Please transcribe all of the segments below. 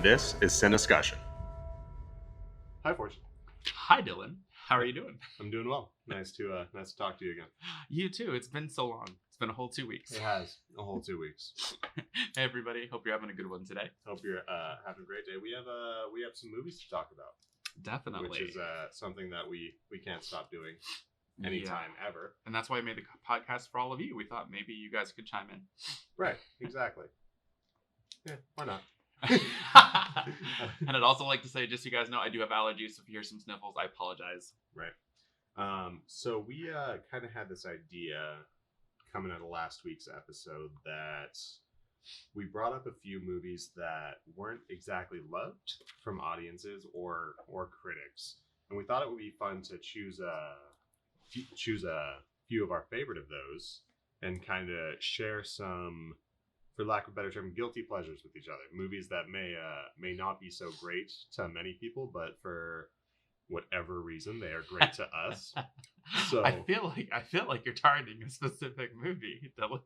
This is Cinescussion. Hi, Fortune. Hi, Dillon. How are you doing? I'm doing well. Nice to talk to you again. You too. It's been so long. It's been a whole 2 weeks. It has a whole 2 weeks. Hey, everybody. Hope you're having a good one today. Hope you're having a great day. We have some movies to talk about. Definitely. Which is something that we can't stop doing anytime ever. And that's why I made the podcast for all of you. We thought maybe you guys could chime in. Right. Exactly. Yeah. Why not? And I'd also like to say, just so you guys know, I do have allergies. So if you hear some sniffles, I apologize. Right. So we kind of had this idea coming out of last week's episode that we brought up a few movies that weren't exactly loved from audiences or critics, and we thought it would be fun to choose a few of our favorite of those and kind of share some, for lack of a better term, guilty pleasures with each other. Movies that may not be so great to many people, but for whatever reason they are great to us. So I feel like you're targeting a specific movie, Dylan.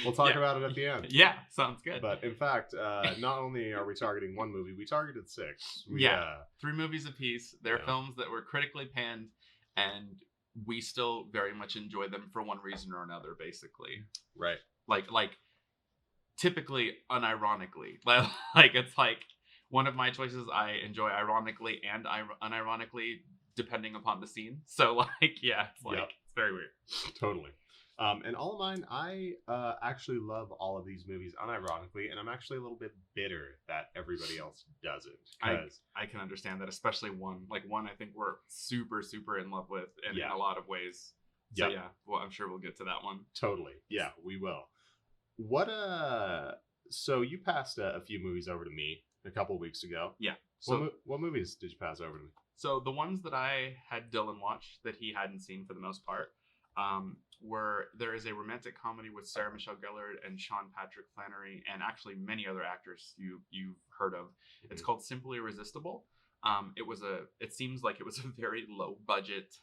We'll talk about it at the end. Yeah, sounds good. But in fact, not only are we targeting one movie, we targeted 6. 3 movies apiece. They're films that were critically panned, and we still very much enjoy them for one reason or another, basically. Right. Like typically unironically. Like it's like one of my choices I enjoy ironically and unironically depending upon the scene. So like, yeah, it's very weird. Totally. And all of mine, I actually love all of these movies unironically, and I'm actually a little bit bitter that everybody else doesn't. I can understand that, especially one. Like one I think we're super, super in love with in a lot of ways. So yeah, well, I'm sure we'll get to that one. Totally. Yeah, we will. So you passed a few movies over to me a couple weeks ago. Yeah. So what movies did you pass over to me? So the ones that I had Dylan watch that he hadn't seen for the most part, where there is a romantic comedy with Sarah Michelle Gellar and Sean Patrick Flannery, and actually many other actors you've heard of. Mm-hmm. It's called Simply Irresistible. It seems like it was a very low budget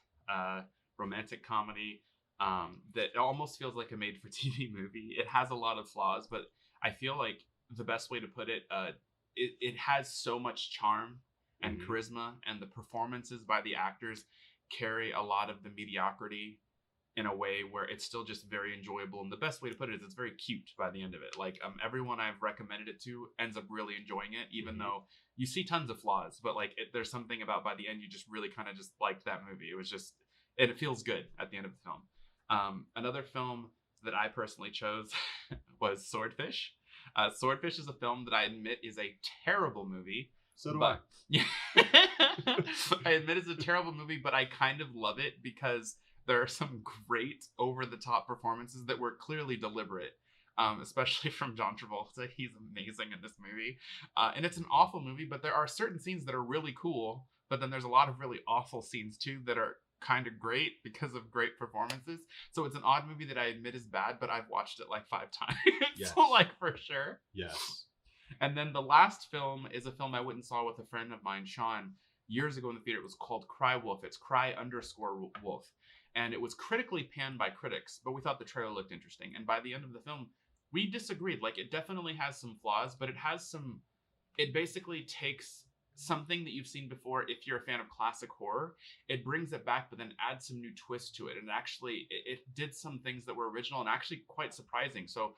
romantic comedy that almost feels like a made for TV movie. It has a lot of flaws, but I feel like the best way to put it, it has so much charm and charisma, and the performances by the actors carry a lot of the mediocrity in a way where it's still just very enjoyable. And the best way to put it is it's very cute by the end of it. Like everyone I've recommended it to ends up really enjoying it, even though you see tons of flaws, but like there's something about by the end you just really kind of just liked that movie. It was just, it feels good at the end of the film. Another film that I personally chose was Swordfish. Swordfish is a film that I admit is a terrible movie. So do I. Yeah. I admit it's a terrible movie, but I kind of love it because there are some great over-the-top performances that were clearly deliberate, especially from John Travolta. He's amazing in this movie. And it's an awful movie, but there are certain scenes that are really cool, but then there's a lot of really awful scenes, too, that are kind of great because of great performances. So it's an odd movie that I admit is bad, but I've watched it like 5 times. Yes. So, like, for sure. Yes. And then the last film is a film I went and saw with a friend of mine, Sean, years ago in the theater. It was called Cry Wolf. It's Cry_Wolf. And it was critically panned by critics, but we thought the trailer looked interesting. And by the end of the film, we disagreed. Like, it definitely has some flaws, but it basically takes something that you've seen before. If you're a fan of classic horror, it brings it back, but then adds some new twists to it. And actually, it did some things that were original and actually quite surprising. So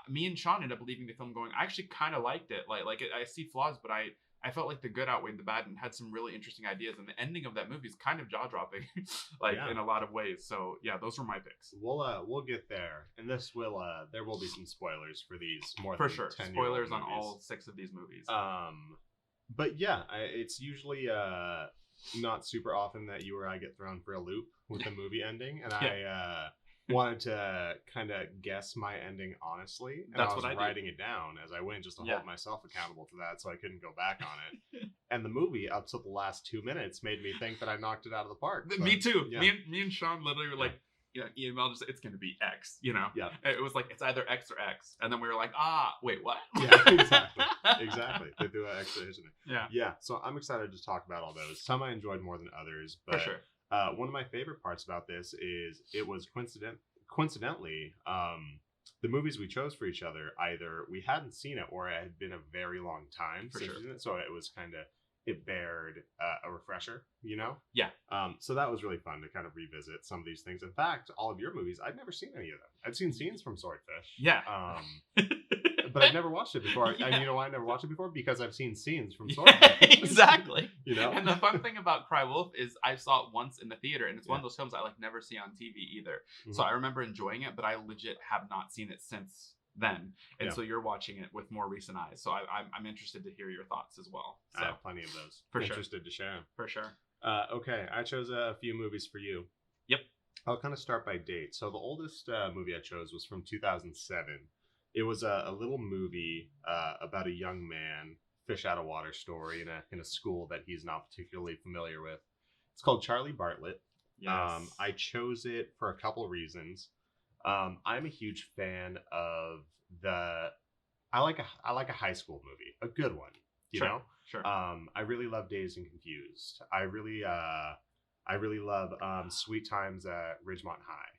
me and Sean ended up leaving the film going, I actually kind of liked it. I see flaws, but I felt like the good outweighed the bad and had some really interesting ideas. And the ending of that movie is kind of jaw-dropping, in a lot of ways. So yeah, those were my picks. We'll get there, and there will be some spoilers for these more for than sure. 10 Spoilers on all 6 of these movies. But yeah, it's usually not super often that you or I get thrown for a loop with a movie ending, and I wanted to kind of guess my ending honestly, and I was writing it down as I went just to hold myself accountable to that, so I couldn't go back on it. And the movie up to the last 2 minutes made me think that I knocked it out of the park. Me too. Yeah. Me and Sean literally were like, email just, it's going to be X, Yeah. It was like, it's either X or X. And then we were like, wait, what? Yeah, exactly. They do an explanation. Yeah. So I'm excited to talk about all those. Some I enjoyed more than others, but for sure. One of my favorite parts about this is it was coincidentally the movies we chose for each other, either we hadn't seen it or it had been a very long time For since sure. we've seen it, so it was kind of it bared a refresher, Yeah. So that was really fun to kind of revisit some of these things. In fact, all of your movies, I'd never seen any of them. I'd seen scenes from Swordfish. Yeah. But I've never watched it before. Yeah. And you know why I never watched it before? Because I've seen scenes from Swordfish. Exactly. And the fun thing about Cry Wolf is I saw it once in the theater, and it's one of those films I never see on TV either. Mm-hmm. So I remember enjoying it, but I legit have not seen it since then. And so you're watching it with more recent eyes. So I'm interested to hear your thoughts as well. So I have plenty of those. For interested to share them. For sure. Okay, I chose a few movies for you. Yep. I'll kind of start by date. So the oldest movie I chose was from 2007. It was a little movie about a young man, fish out of water story in a school that he's not particularly familiar with. It's called Charlie Bartlett. Yes. I chose it for a couple of reasons. I'm a huge fan of I like a high school movie, a good one. You know? Sure. I really love Dazed and Confused. I really love Sweet Times at Ridgemont High.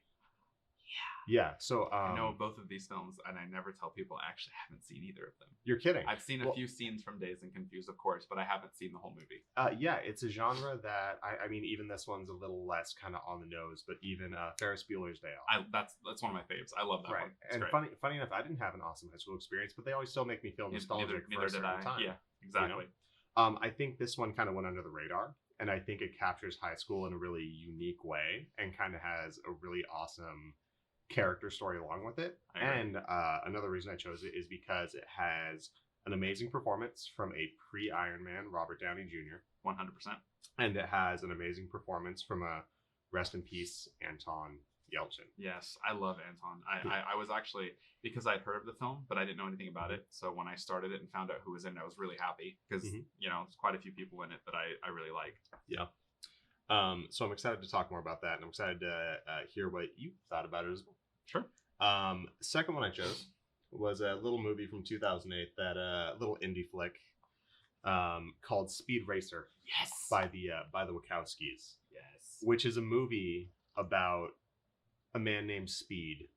Yeah. So I know both of these films, and I never tell people I actually haven't seen either of them. You're kidding. I've seen a few scenes from Dazed and Confused, of course, but I haven't seen the whole movie. Yeah, it's a genre that I mean, even this one's a little less kind of on the nose, but even Ferris Bueller's Day Off. That's one of my faves. I love that one. It's And great. funny enough, I didn't have an awesome high school experience, but they always still make me feel nostalgic for a certain time. Yeah, exactly. I think this one kind of went under the radar, and I think it captures high school in a really unique way, and kind of has a really awesome character story along with it. And another reason I chose it is because it has an amazing performance from a pre-Iron Man Robert Downey Jr. 100%. And it has an amazing performance from a rest in peace Anton Yelchin. Yes, I love Anton. I was actually, because I'd heard of the film, but I didn't know anything about it. So when I started it and found out who was in it, I was really happy because, there's quite a few people in it that I really liked. Yeah. So I'm excited to talk more about that, and I'm excited to hear what you thought about it as well. Sure. Second one I chose was a little movie from 2008, that little indie flick called Speed Racer. Yes. By the Wachowskis. Yes. Which is a movie about a man named Speed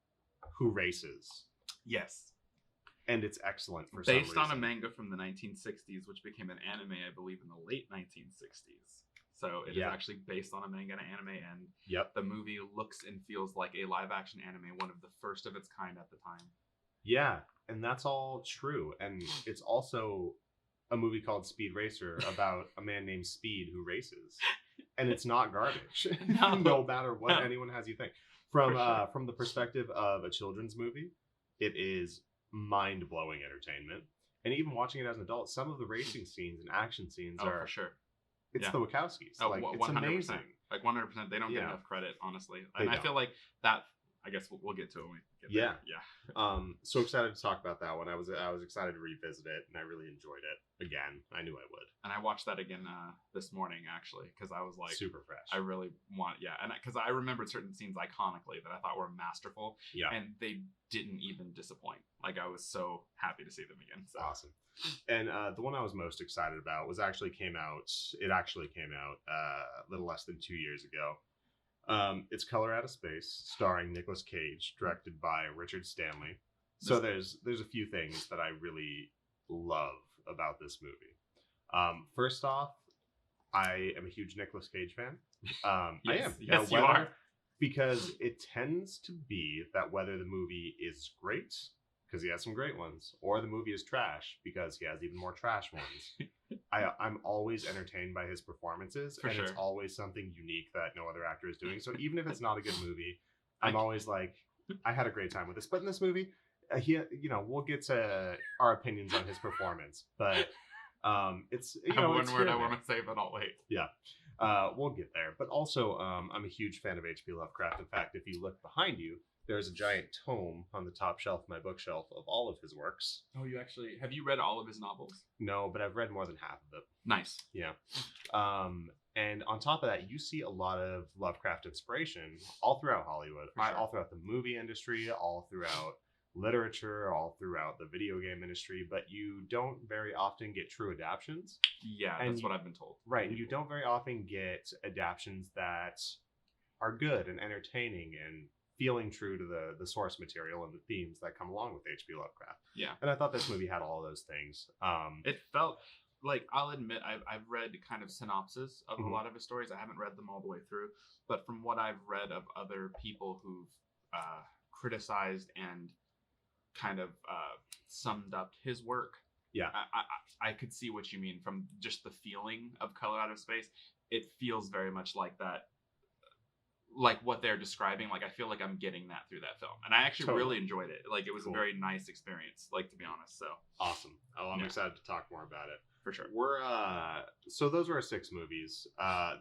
who races. Yes. And it's excellent for some reason. Based on a manga from the 1960s, which became an anime, I believe, in the late 1960s. So it is actually based on a manga and an anime, and the movie looks and feels like a live-action anime, one of the first of its kind at the time. Yeah, and that's all true. And it's also a movie called Speed Racer about a man named Speed who races. And it's not garbage, no matter what anyone has you think. From the perspective of a children's movie, it is mind-blowing entertainment. And even watching it as an adult, some of the racing scenes and action scenes are... for sure. It's the Wachowskis. Oh, like, 100%. it's amazing. Like 100%. They don't get enough credit, honestly. And I feel like that. I guess we'll get to it when we get there. Yeah. So excited to talk about that one. I was excited to revisit it, and I really enjoyed it. Again, I knew I would. And I watched that again this morning, actually, because I was like, super fresh. I really want, and because I remembered certain scenes iconically that I thought were masterful. Yeah. And they didn't even disappoint. Like, I was so happy to see them again. So. Awesome. And the one I was most excited about came out a little less than 2 years ago. It's Color Out of Space, starring Nicolas Cage, directed by Richard Stanley. So there's a few things that I really love about this movie. First off, I am a huge Nicolas Cage fan. I am. Yes, you are. Because it tends to be that whether the movie is great, because he has some great ones, or the movie is trash, because he has even more trash ones. I'm always entertained by his performances, it's always something unique that no other actor is doing. So even if it's not a good movie, I'm always like, I had a great time with this. But in this movie, we'll get to our opinions on his performance, but it's I have one word I want to say, but I'll wait. Yeah. We'll get there. But also, I'm a huge fan of H.P. Lovecraft. In fact, if you look behind you, there's a giant tome on the top shelf of my bookshelf of all of his works. Oh, have you read all of his novels? No, but I've read more than half of them. Nice. Yeah. And on top of that, you see a lot of Lovecraft inspiration all throughout Hollywood, all throughout the movie industry, all throughout literature, all throughout the video game industry, but you don't very often get true adaptions. Yeah, that's what I've been told. Right, and you don't very often get adaptions that are good and entertaining and feeling true to the source material and the themes that come along with H.P. Lovecraft. Yeah. And I thought this movie had all of those things. It felt like, I'll admit, I've read kind of synopses of a lot of his stories. I haven't read them all the way through, but from what I've read of other people who've criticized and kind of summed up his work, yeah, I could see what you mean from just the feeling of Color Out of Space. It feels very much like that, like what they're describing. Like, I feel like I'm getting that through that film, and I actually really enjoyed it. Like, it was a very nice experience, like, to be honest. So awesome. Oh, I'm excited to talk more about it. For sure. We're so those are our 6 movies.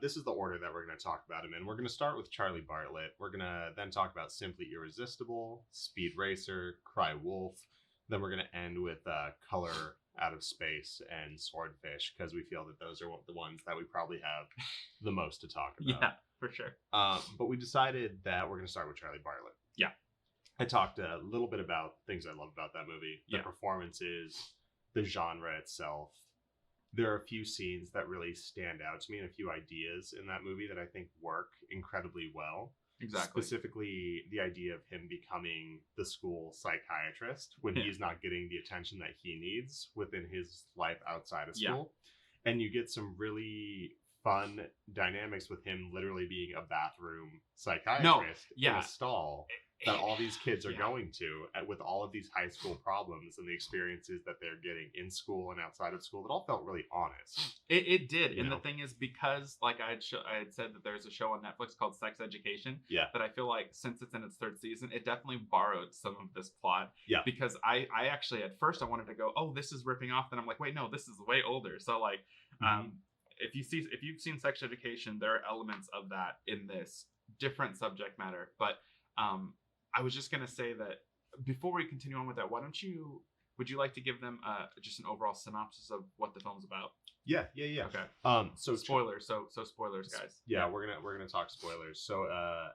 This is the order that we're going to talk about them in. We're going to start with Charlie Bartlett. We're going to then talk about Simply Irresistible, Speed Racer, Cry Wolf. Then we're going to end with Color Out of Space and Swordfish, because we feel that those are the ones that we probably have the most to talk about. Yeah, for sure. But we decided that we're going to start with Charlie Bartlett. Yeah. I talked a little bit about things I love about that movie. The performances, the genre itself. There are a few scenes that really stand out to me, and a few ideas in that movie that I think work incredibly well. Exactly. Specifically, the idea of him becoming the school psychiatrist when he's not getting the attention that he needs within his life outside of school. And you get some really fun dynamics with him literally being a bathroom psychiatrist in a stall that all these kids are going to, with all of these high school problems and the experiences that they're getting in school and outside of school. It all felt really honest. It did. And the thing is, because like I had said that there's a show on Netflix called Sex Education, that I feel like since it's in its 3rd season, it definitely borrowed some of this plot. Yeah. Because I actually, at first I wanted to go, oh, this is ripping off. Then I'm like, wait, no, this is way older. So like, if you've seen Sex Education, there are elements of that in this, different subject matter. But I was just gonna say that before we continue on with that, would you like to give them just an overall synopsis of what the film's about? Yeah. Okay. So spoilers. So spoilers, guys. Yeah, we're gonna talk spoilers. So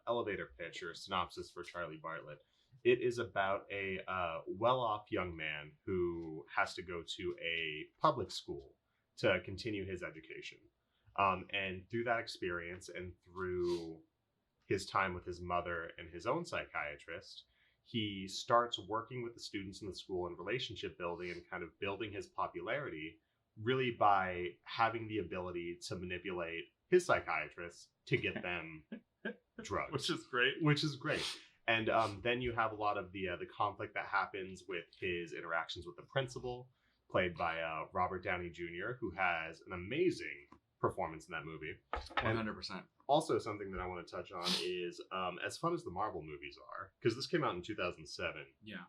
elevator pitch or synopsis for Charlie Bartlett. It is about a well-off young man who has to go to a public school to continue his education. And through that experience and through his time with his mother and his own psychiatrist, he starts working with the students in the school and relationship building and kind of building his popularity really by having the ability to manipulate his psychiatrist to get them drugs. Which is great. And then you have a lot of the conflict that happens with his interactions with the principal, played by Robert Downey Jr., who has an amazing performance in that movie. 100%. Also, something that I want to touch on is, as fun as the Marvel movies are, because this came out in 2007,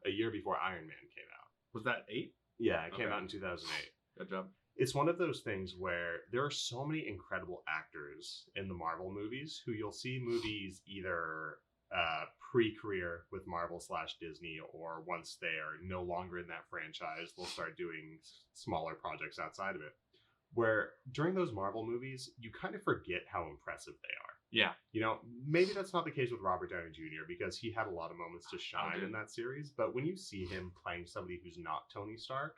a year before Iron Man came out. Was that 8? Yeah, it came out in 2008. Good job. It's one of those things where there are so many incredible actors in the Marvel movies who you'll see movies either pre-career with Marvel/Disney, or once they are no longer in that franchise, they'll start doing smaller projects outside of it. Where during those Marvel movies, you kind of forget how impressive they are. Yeah. You know, maybe that's not the case with Robert Downey Jr. because he had a lot of moments to shine in that series. But when you see him playing somebody who's not Tony Stark,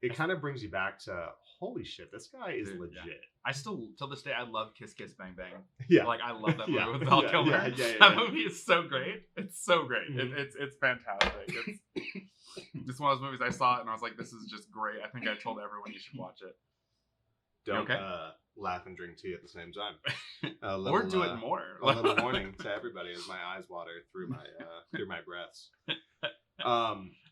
it kind of brings you back to, holy shit, this guy is legit. Yeah. I still, till this day, I love Kiss Kiss Bang Bang. Yeah. Like, I love that movie with Val Kilmer. That movie is so great. It's so great. Mm-hmm. It's fantastic. It's one of those movies I saw it and I was like, this is just great. I think I told everyone you should watch it. Don't laugh and drink tea at the same time. Or do it more. A little warning to everybody as my eyes water through my breaths.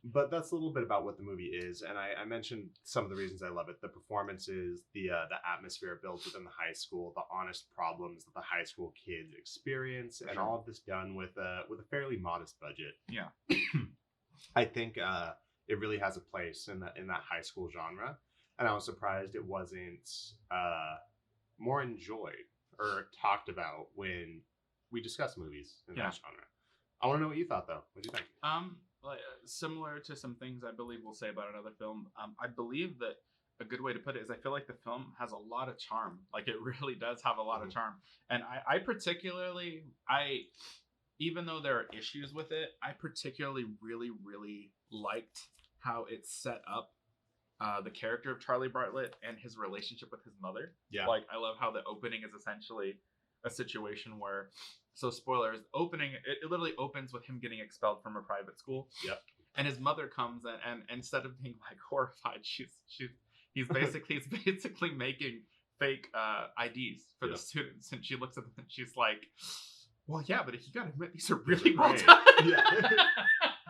But that's a little bit about what the movie is, and I mentioned some of the reasons I love it: the performances, the atmosphere it builds within the high school, the honest problems that the high school kids experience, and all of this done with a fairly modest budget. Yeah, I think it really has a place in that high school genre. And I was surprised it wasn't more enjoyed or talked about when we discuss movies in that genre. I want to know what you thought, though. What do you think? Similar to some things I believe we'll say about another film, I believe that a good way to put it is I feel like the film has a lot of charm. Like, it really does have a lot of charm. And I particularly, even though there are issues with it, I particularly really, really liked how it set up the character of Charlie Bartlett and his relationship with his mother. Yeah. Like, I love how the opening is essentially a situation where, so spoilers, it literally opens with him getting expelled from a private school. Yep. And his mother comes and instead of being like horrified, he's basically making fake IDs for the students, and she looks at them and she's like, well, yeah, but you gotta admit these are really well done.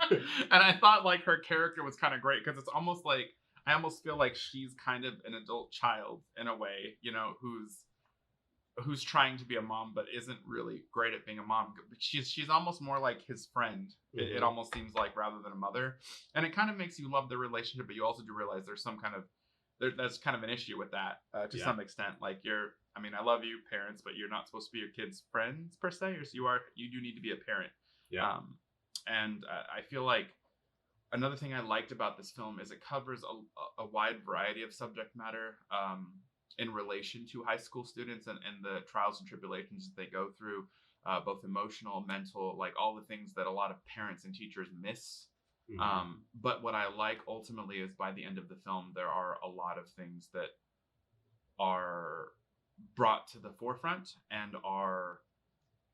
And I thought like her character was kind of great because it's almost like I almost feel like she's kind of an adult child in a way, you know, who's trying to be a mom but isn't really great at being a mom. She's almost more like his friend. It almost seems like, rather than a mother, and it kind of makes you love the relationship, but you also do realize there's some kind of that's kind of an issue with that to some extent. Like I love you, parents, but you're not supposed to be your kids' friends per se, or you do need to be a parent. And I feel like another thing I liked about this film is it covers a wide variety of subject matter in relation to high school students and the trials and tribulations that they go through, both emotional, mental, like all the things that a lot of parents and teachers miss. But what I like ultimately is by the end of the film, there are a lot of things that are brought to the forefront and are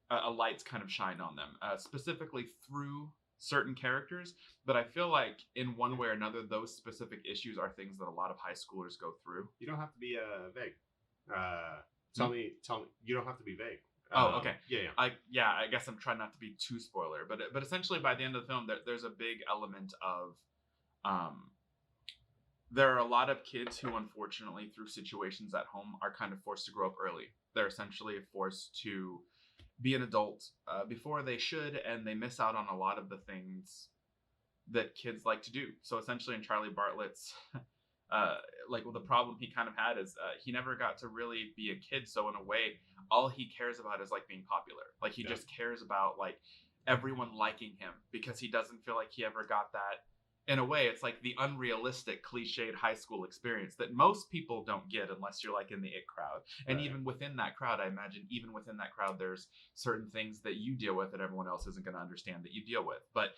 a light's kind of shined on them, specifically through certain characters. But I feel like in one way or another, those specific issues are things that a lot of high schoolers go through. You don't have to be vague. Tell me. You don't have to be vague. Oh, okay. Yeah. I guess I'm trying not to be too spoiler, but essentially by the end of the film, there's a big element of, there are a lot of kids who, unfortunately, through situations at home, are kind of forced to grow up early. They're essentially forced to be an adult before they should, and they miss out on a lot of the things that kids like to do. So essentially, in Charlie Bartlett's, the problem he kind of had is he never got to really be a kid. So in a way, all he cares about is like being popular. Like he just cares about like everyone liking him because he doesn't feel like he ever got that. In a way, it's like the unrealistic, cliched high school experience that most people don't get unless you're like in the it crowd. And even within that crowd, I imagine even within that crowd, there's certain things that you deal with that everyone else isn't going to understand that you deal with. But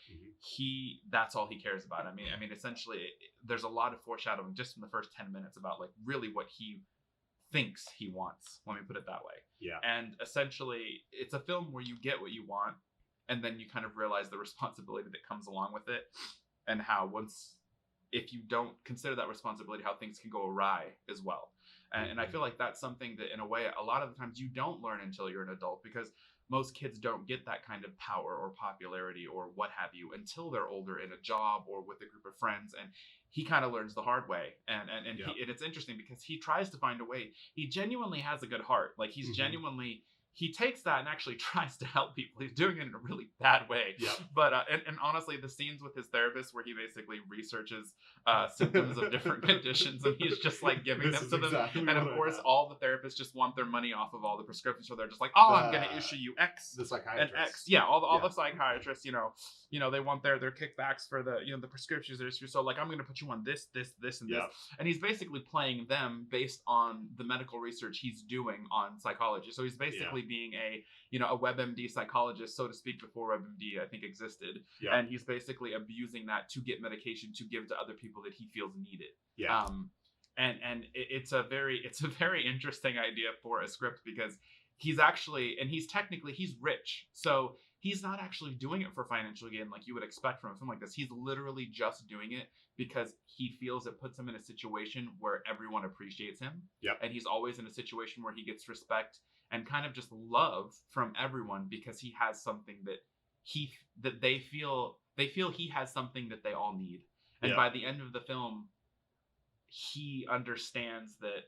that's all he cares about. I mean, essentially, there's a lot of foreshadowing just in the first 10 minutes about like really what he thinks he wants. Let me put it that way. Yeah. And essentially, it's a film where you get what you want, and then you kind of realize the responsibility that comes along with it. And how if you don't consider that responsibility, how things can go awry as well. And I feel like that's something that, in a way, a lot of the times you don't learn until you're an adult, because most kids don't get that kind of power or popularity or what have you until they're older in a job or with a group of friends. And he kind of learns the hard way. And it's interesting because he tries to find a way. He genuinely has a good heart. Like he's genuinely... He takes that and actually tries to help people. He's doing it in a really bad way. Yeah. But and honestly, the scenes with his therapist where he basically researches symptoms of different conditions and he's just like giving them to them. And of course, all the therapists just want their money off of all the prescriptions. So they're just like, oh, I'm going to issue you X. The psychiatrist. And X. Yeah, all the psychiatrists, you know, they want their kickbacks for the, the prescriptions they're issued. So like, I'm going to put you on this, and this. And he's basically playing them based on the medical research he's doing on psychology. So he's basically being a WebMD psychologist, so to speak, before WebMD I think existed. Yeah. And he's basically abusing that to get medication to give to other people that he feels needed. Yeah. And it's a very interesting idea for a script because he's rich. So he's not actually doing it for financial gain like you would expect from a film like this. He's literally just doing it because he feels it puts him in a situation where everyone appreciates him. Yep. And he's always in a situation where he gets respect and kind of just love from everyone because he has something that they feel he has something that they all need. And by the end of the film, he understands that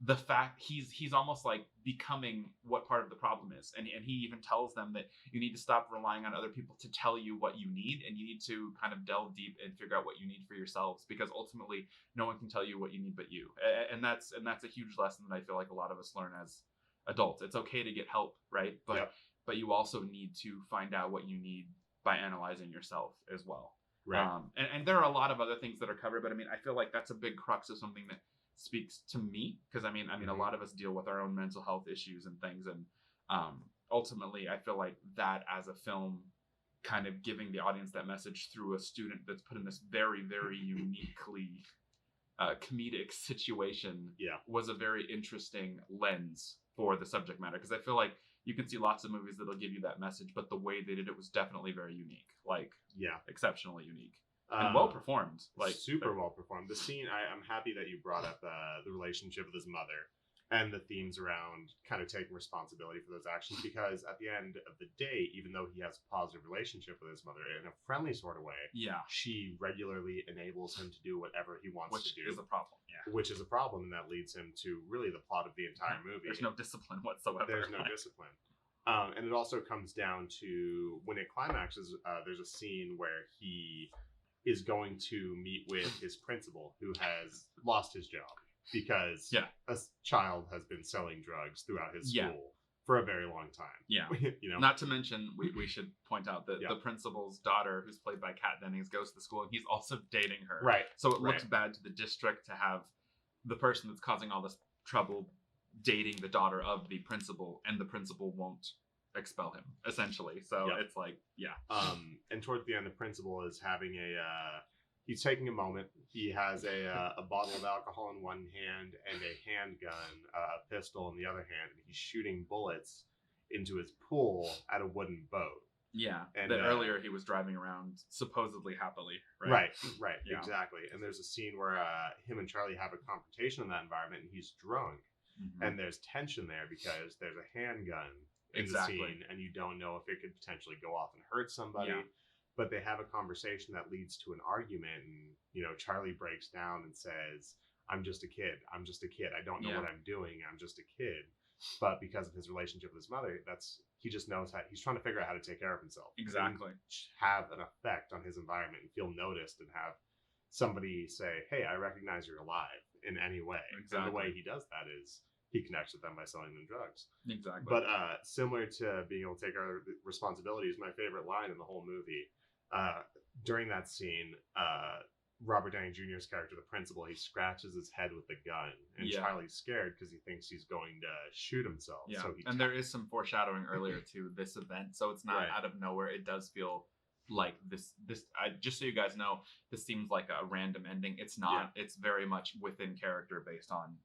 the fact he's almost like becoming what part of the problem is. And he even tells them that you need to stop relying on other people to tell you what you need, and you need to kind of delve deep and figure out what you need for yourselves, because ultimately no one can tell you what you need but you. And that's a huge lesson that I feel like a lot of us learn as adults. It's okay to get help, right? But you also need to find out what you need by analyzing yourself as well. Right. And there are a lot of other things that are covered, but I mean, I feel like that's a big crux of something that speaks to me, because I mean, a lot of us deal with our own mental health issues and things, and ultimately, I feel like that as a film, kind of giving the audience that message through a student that's put in this very, very uniquely comedic situation, was a very interesting lens for the subject matter, because I feel like you can see lots of movies that'll give you that message, but the way they did it was definitely very unique, like exceptionally unique and well performed, like super well performed. The scene, I'm happy that you brought up the relationship with his mother and the themes around kind of taking responsibility for those actions, because at the end of the day, even though he has a positive relationship with his mother in a friendly sort of way, she regularly enables him to do whatever he wants to do. Which is a problem. Which is a problem, and that leads him to really the plot of the entire movie. There's no discipline whatsoever. There's no discipline. And it also comes down to, when it climaxes, there's a scene where he is going to meet with his principal, who has lost his job because a child has been selling drugs throughout his school for a very long time. Yeah. Not to mention, we should point out that the principal's daughter, who's played by Kat Dennings, goes to the school, and he's also dating her. Right. So it looks bad to the district to have the person that's causing all this trouble dating the daughter of the principal, and the principal won't expel him, essentially. So it's like, and towards the end, the principal is having he's taking a moment. He has a bottle of alcohol in one hand and a handgun, a pistol in the other hand, and he's shooting bullets into his pool at a wooden boat. Yeah, and that earlier he was driving around supposedly happily, right? Right, exactly. And there's a scene where him and Charlie have a confrontation in that environment, and he's drunk, and there's tension there because there's a handgun in the scene, and you don't know if it could potentially go off and hurt somebody. But they have a conversation that leads to an argument, and Charlie breaks down and says, "I'm just a kid. I'm just a kid. I don't know what I'm doing. I'm just a kid." But because of his relationship with his mother, he just knows how he's trying to figure out how to take care of himself. Exactly. And have an effect on his environment and feel noticed, and have somebody say, "Hey, I recognize you're alive in any way." Exactly. And the way he does that is he connects with them by selling them drugs. Exactly. But similar to being able to take our responsibilities, my favorite line in the whole movie, during that scene, Robert Downey Jr.'s character, the principal, he scratches his head with the gun, and Charlie's scared because he thinks he's going to shoot himself. Yeah, so there is some foreshadowing earlier to this event, so it's not out of nowhere. It does feel like this. Just so you guys know, this seems like a random ending. It's not. It's very much within character based on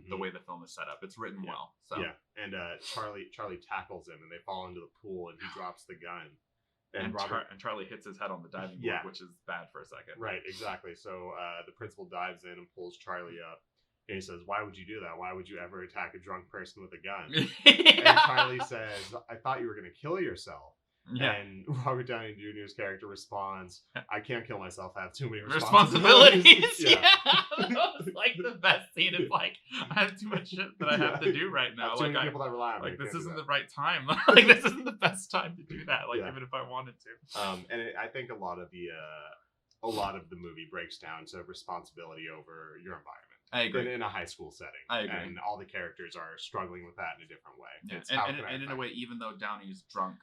the way the film is set up. It's written well. So and Charlie tackles him, and they fall into the pool, and he drops the gun. And Charlie hits his head on the diving board, which is bad for a second. Right, exactly. So the principal dives in and pulls Charlie up. And he says, "Why would you do that? Why would you ever attack a drunk person with a gun?" And Charlie says, "I thought you were going to kill yourself." Yeah. And Robert Downey Jr.'s character responds, "I can't kill myself. I have too many responsibilities." That was like the best scene. It's like, I have too much shit that I have to do right now. Too many people that rely on me. Like, this isn't the right time. Like, this isn't the best time to do that. Like, even if I wanted to. I think a lot of the movie breaks down to responsibility over your environment. I agree. In a high school setting. I agree. And all the characters are struggling with that in a different way. Yeah. And in a way, even though Downey's drunk,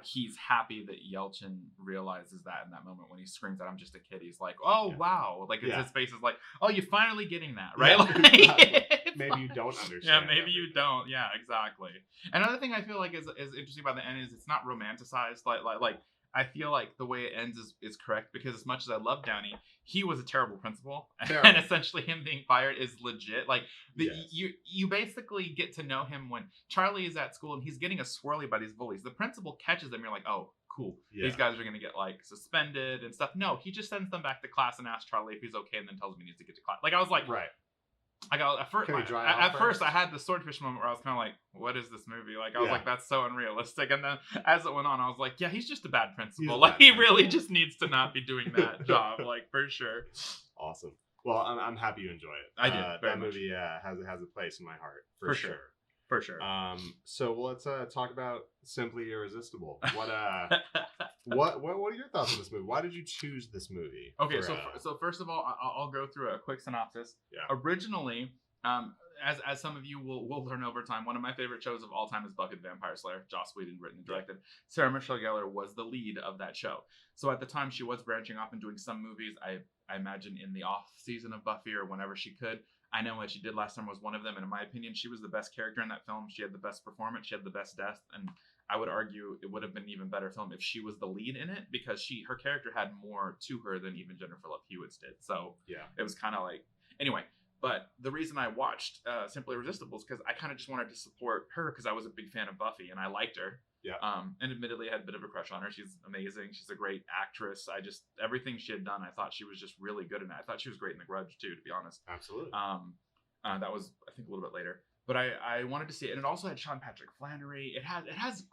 he's happy that Yelchin realizes that in that moment when he screams out, "I'm just a kid." He's like, "Oh, wow." Like, his face is like, "Oh, you're finally getting that," right? Like, maybe you don't understand. Yeah, maybe you don't. Yeah, exactly. Another thing I feel like is interesting about the end is it's not romanticized. Like I feel like the way it ends is correct, because as much as I love Downey, he was a terrible principal, and essentially him being fired is legit. Like you basically get to know him when Charlie is at school and he's getting a swirly by these bullies. The principal catches them. You're like, "Oh, cool. These guys are gonna get like suspended and stuff." No, he just sends them back to class and asks Charlie if he's okay, and then tells him he needs to get to class. Like, I was like, at first I had the Swordfish moment where I was kind of like, what is this movie? Like, I was like, that's so unrealistic. And then as it went on, I was like, yeah, he's just a bad principal. Like, he really just needs to not be doing that job, like, for sure. Awesome. Well, I'm happy you enjoy it. I did. That movie has a place in my heart for sure. For sure. So let's talk about Simply Irresistible. What are your thoughts on this movie? Why did you choose this movie? Okay, so first of all, I'll go through a quick synopsis. Yeah. Originally, as some of you will learn over time, one of my favorite shows of all time is Buffy the Vampire Slayer. Joss Whedon written and directed. Sarah Michelle Gellar was the lead of that show. So at the time, she was branching off and doing some movies. I imagine in the off season of Buffy or whenever she could. I Know What She Did Last Summer was one of them, and in my opinion, she was the best character in that film. She had the best performance, she had the best death, and I would argue it would have been an even better film if she was the lead in it, because her character had more to her than even Jennifer Love Hewitt's did. So it was kind of like, anyway, But the reason I watched Simply Irresistible is because I kind of just wanted to support her because I was a big fan of Buffy and I liked her. Yeah. And admittedly, I had a bit of a crush on her. She's amazing. She's a great actress. Everything she had done, I thought she was just really good in it. I thought she was great in The Grudge too, to be honest. Absolutely. That was, I think, a little bit later. But I wanted to see it. And it also had Sean Patrick Flannery. It has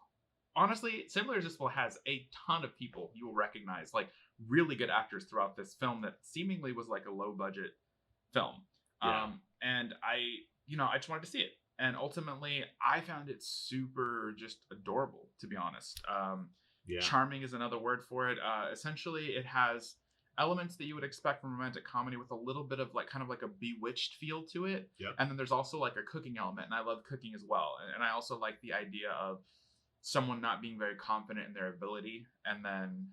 honestly, Simply Irresistible has a ton of people you will recognize, like really good actors throughout this film that seemingly was like a low budget film. Yeah. And I just wanted to see it. And ultimately, I found it super just adorable, to be honest. Charming is another word for it. Essentially, it has elements that you would expect from romantic comedy with a little bit of like kind of like a Bewitched feel to it. Yep. And then there's also like a cooking element, and I love cooking as well. And I also like the idea of someone not being very confident in their ability, and then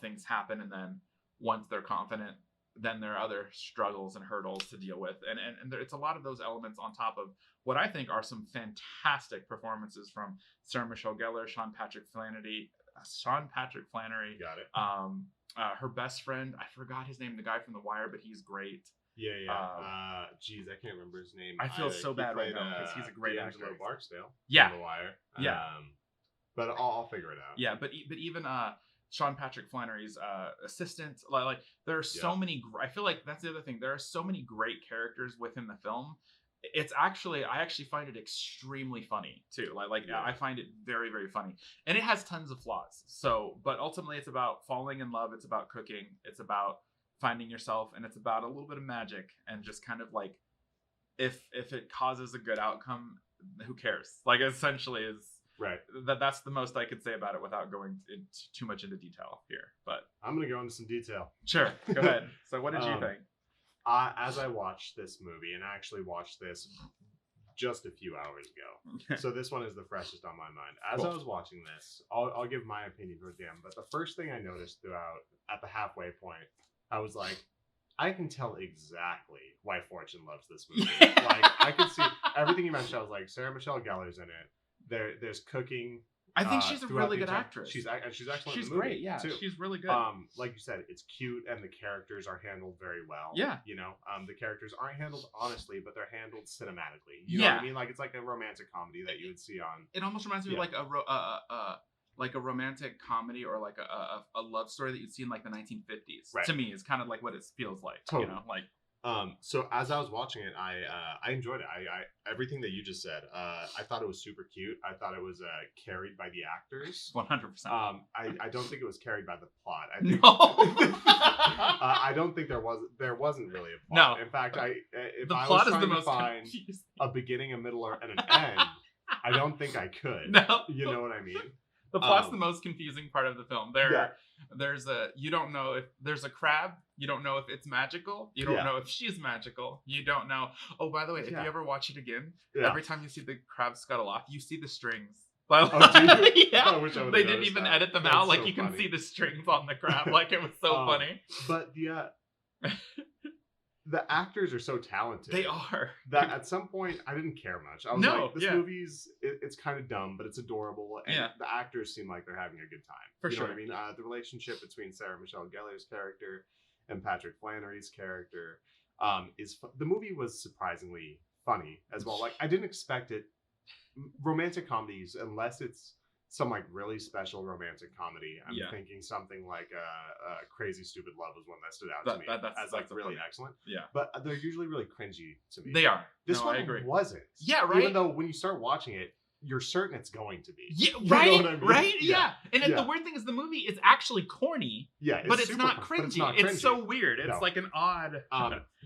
things happen, and then once they're confident, then there are other struggles and hurdles to deal with, and it's a lot of those elements on top of what I think are some fantastic performances from Sarah Michelle Gellar, Sean Patrick Flannery. Got it. Her best friend, I forgot his name, the guy from The Wire, but he's great. Yeah. Geez, I can't remember his name. I feel so bad right now because he's a great actor. Barksdale. Yeah. From The Wire. Yeah. But I'll figure it out. Yeah, but even Sean Patrick Flannery's assistant, like there are so many. I feel like that's the other thing. There are so many great characters within the film. I actually find it extremely funny too. I find it very, very funny, and it has tons of flaws. So, but ultimately, it's about falling in love. It's about cooking. It's about finding yourself, and it's about a little bit of magic, and just kind of like if it causes a good outcome, who cares? Like essentially is. Right. That's the most I could say about it without going too much into detail here. But I'm going to go into some detail. Sure. Go ahead. So what did you think? As I watched this movie, and I actually watched this just a few hours ago. So this one is the freshest on my mind. As I was watching this, I'll give my opinion towards the end. But the first thing I noticed throughout, at the halfway point, I was like, I can tell exactly why Fortune loves this movie. Like, I could see everything you mentioned. I was like, Sarah Michelle Gellar's in it. There's cooking. I think she's a really good actress. She's excellent. She's in the movie, great. Yeah, too. She's really good. Like you said, it's cute, and the characters are handled very well. Yeah. The characters aren't handled honestly, but they're handled cinematically. You know what I mean? Like it's like a romantic comedy that you would see on. It almost reminds me of like a romantic comedy or like a love story that you'd see in like the 1950s. Right. To me, is kind of like what it feels like. Totally. Like. So as I was watching it, I enjoyed it. I everything that you just said. I thought it was super cute. I thought it was carried by the actors. 100%. I don't think it was carried by the plot. No. I don't think there wasn't really a plot. No. In fact, if the I plot was is the trying to most find confusing. a beginning, a middle, and an end, I don't think I could. No. You know what I mean? The plot's the most confusing part of the film. You don't know if there's a crab. You don't know if it's magical. You don't know if she's magical. You don't know. Oh, by the way, if you ever watch it again, every time you see the crab scuttle off, you see the strings. Oh, do you? Yeah. I wish I they didn't even edit them out. Like so you can see the strings on the crab. Like it was so funny. But the actors are so talented. They are. That at some point I didn't care much. I was like, this movie's it's kind of dumb, but it's adorable, and the actors seem like they're having a good time. For sure. Know what I mean? The relationship between Sarah Michelle Gellar's character and Patrick Flannery's character the movie was surprisingly funny as well. Like I didn't expect it. Romantic comedies, unless it's some like really special romantic comedy. I'm thinking something like Crazy Stupid Love was one that stood out to me as like really excellent. Yeah. But they're usually really cringy to me. They are. This one I agree. wasn't. Yeah, right. Even though when you start watching it, you're certain it's going to be. Yeah, right. You know what I mean? Right. Yeah. And the weird thing is the movie is actually corny. Yeah, but it's not cringy. It's so weird. It's like an odd.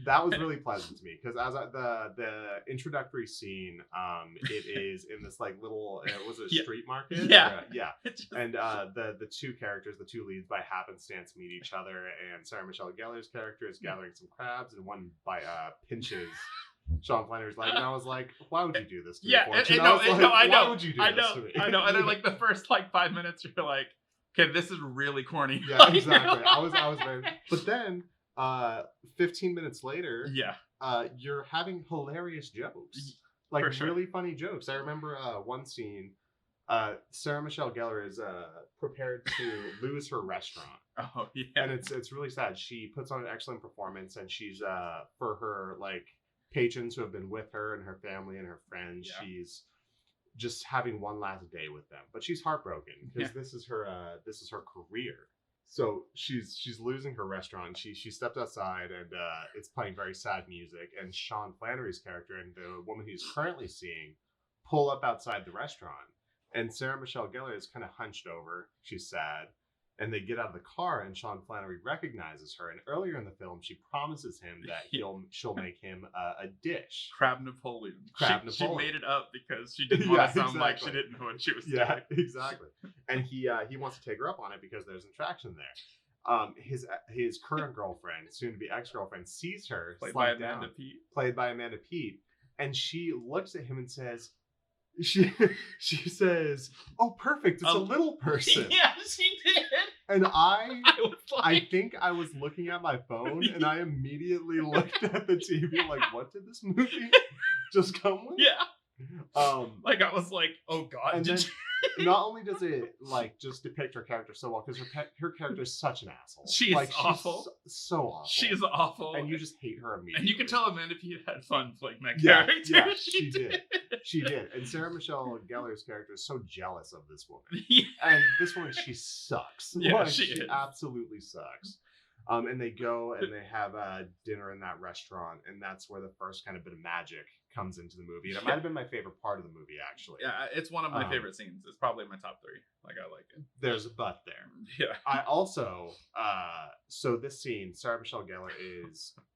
That was really pleasant to me because as the introductory scene, it is in this like little was it a street market? Yeah, And the two characters, the two leads, by happenstance meet each other, and Sarah Michelle Gellar's character is gathering some crabs, and one by pinches Sean Flannery's leg, and I was like, "Why would you do this to me?" I know. Why would you do this to me? I know. And then like the first like 5 minutes, you're like, "Okay, this is really corny." Yeah, exactly. I was very. But then, 15 minutes later, you're having hilarious jokes, like really funny jokes. I remember one scene. Sarah Michelle Gellar is prepared to lose her restaurant. Oh yeah, and it's really sad. She puts on an excellent performance, and she's for her like patrons who have been with her and her family and her friends. Yeah. She's just having one last day with them, but she's heartbroken because this is her career. So she's losing her restaurant. She stepped outside and it's playing very sad music. And Sean Flannery's character and the woman he's currently seeing pull up outside the restaurant. And Sarah Michelle Gellar is kind of hunched over. She's sad. And they get out of the car, and Sean Flannery recognizes her. And earlier in the film, she promises him that she'll make him a dish. Crab Napoleon. She made it up because she didn't want to sound like she didn't know what she was doing. Yeah, exactly. And he wants to take her up on it because there's an attraction there. His current girlfriend, soon to be ex-girlfriend, sees her played by Amanda Peet, and she looks at him and says, she says, "Oh, perfect! It's a little person." Yeah, she did. And I think I was looking at my phone, and I immediately looked at the TV like, "What did this movie just come with?" Yeah. Like I was like, "Oh God!" And then, not only does it like just depict her character so well, because her character is such an asshole. She is awful. So awful. She is awful, and you just hate her immediately. And you can tell Amanda Peet had fun playing that character. Yeah, she did. She did. And Sarah Michelle Gellar's character is so jealous of this woman. Yeah. And this woman, she sucks. Yeah, like, she absolutely sucks. And they go and they have dinner in that restaurant, and that's where the first kind of bit of magic comes into the movie. And it might have been my favorite part of the movie, actually. Yeah, it's one of my favorite scenes. It's probably my top 3. Like, I like it. There's a but there. Yeah. I also, so this scene, Sarah Michelle Gellar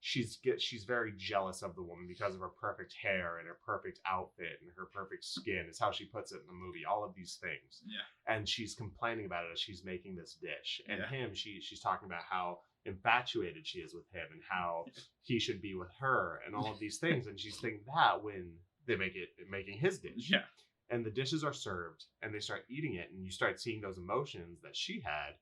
she's very jealous of the woman because of her perfect hair and her perfect outfit and her perfect skin, is how she puts it in the movie. All of these things. Yeah. And she's complaining about it as she's making this dish. And she's talking about how infatuated she is with him and how he should be with her and all of these things. And she's thinking that when they making his dish. Yeah. And the dishes are served and they start eating it, and you start seeing those emotions that she had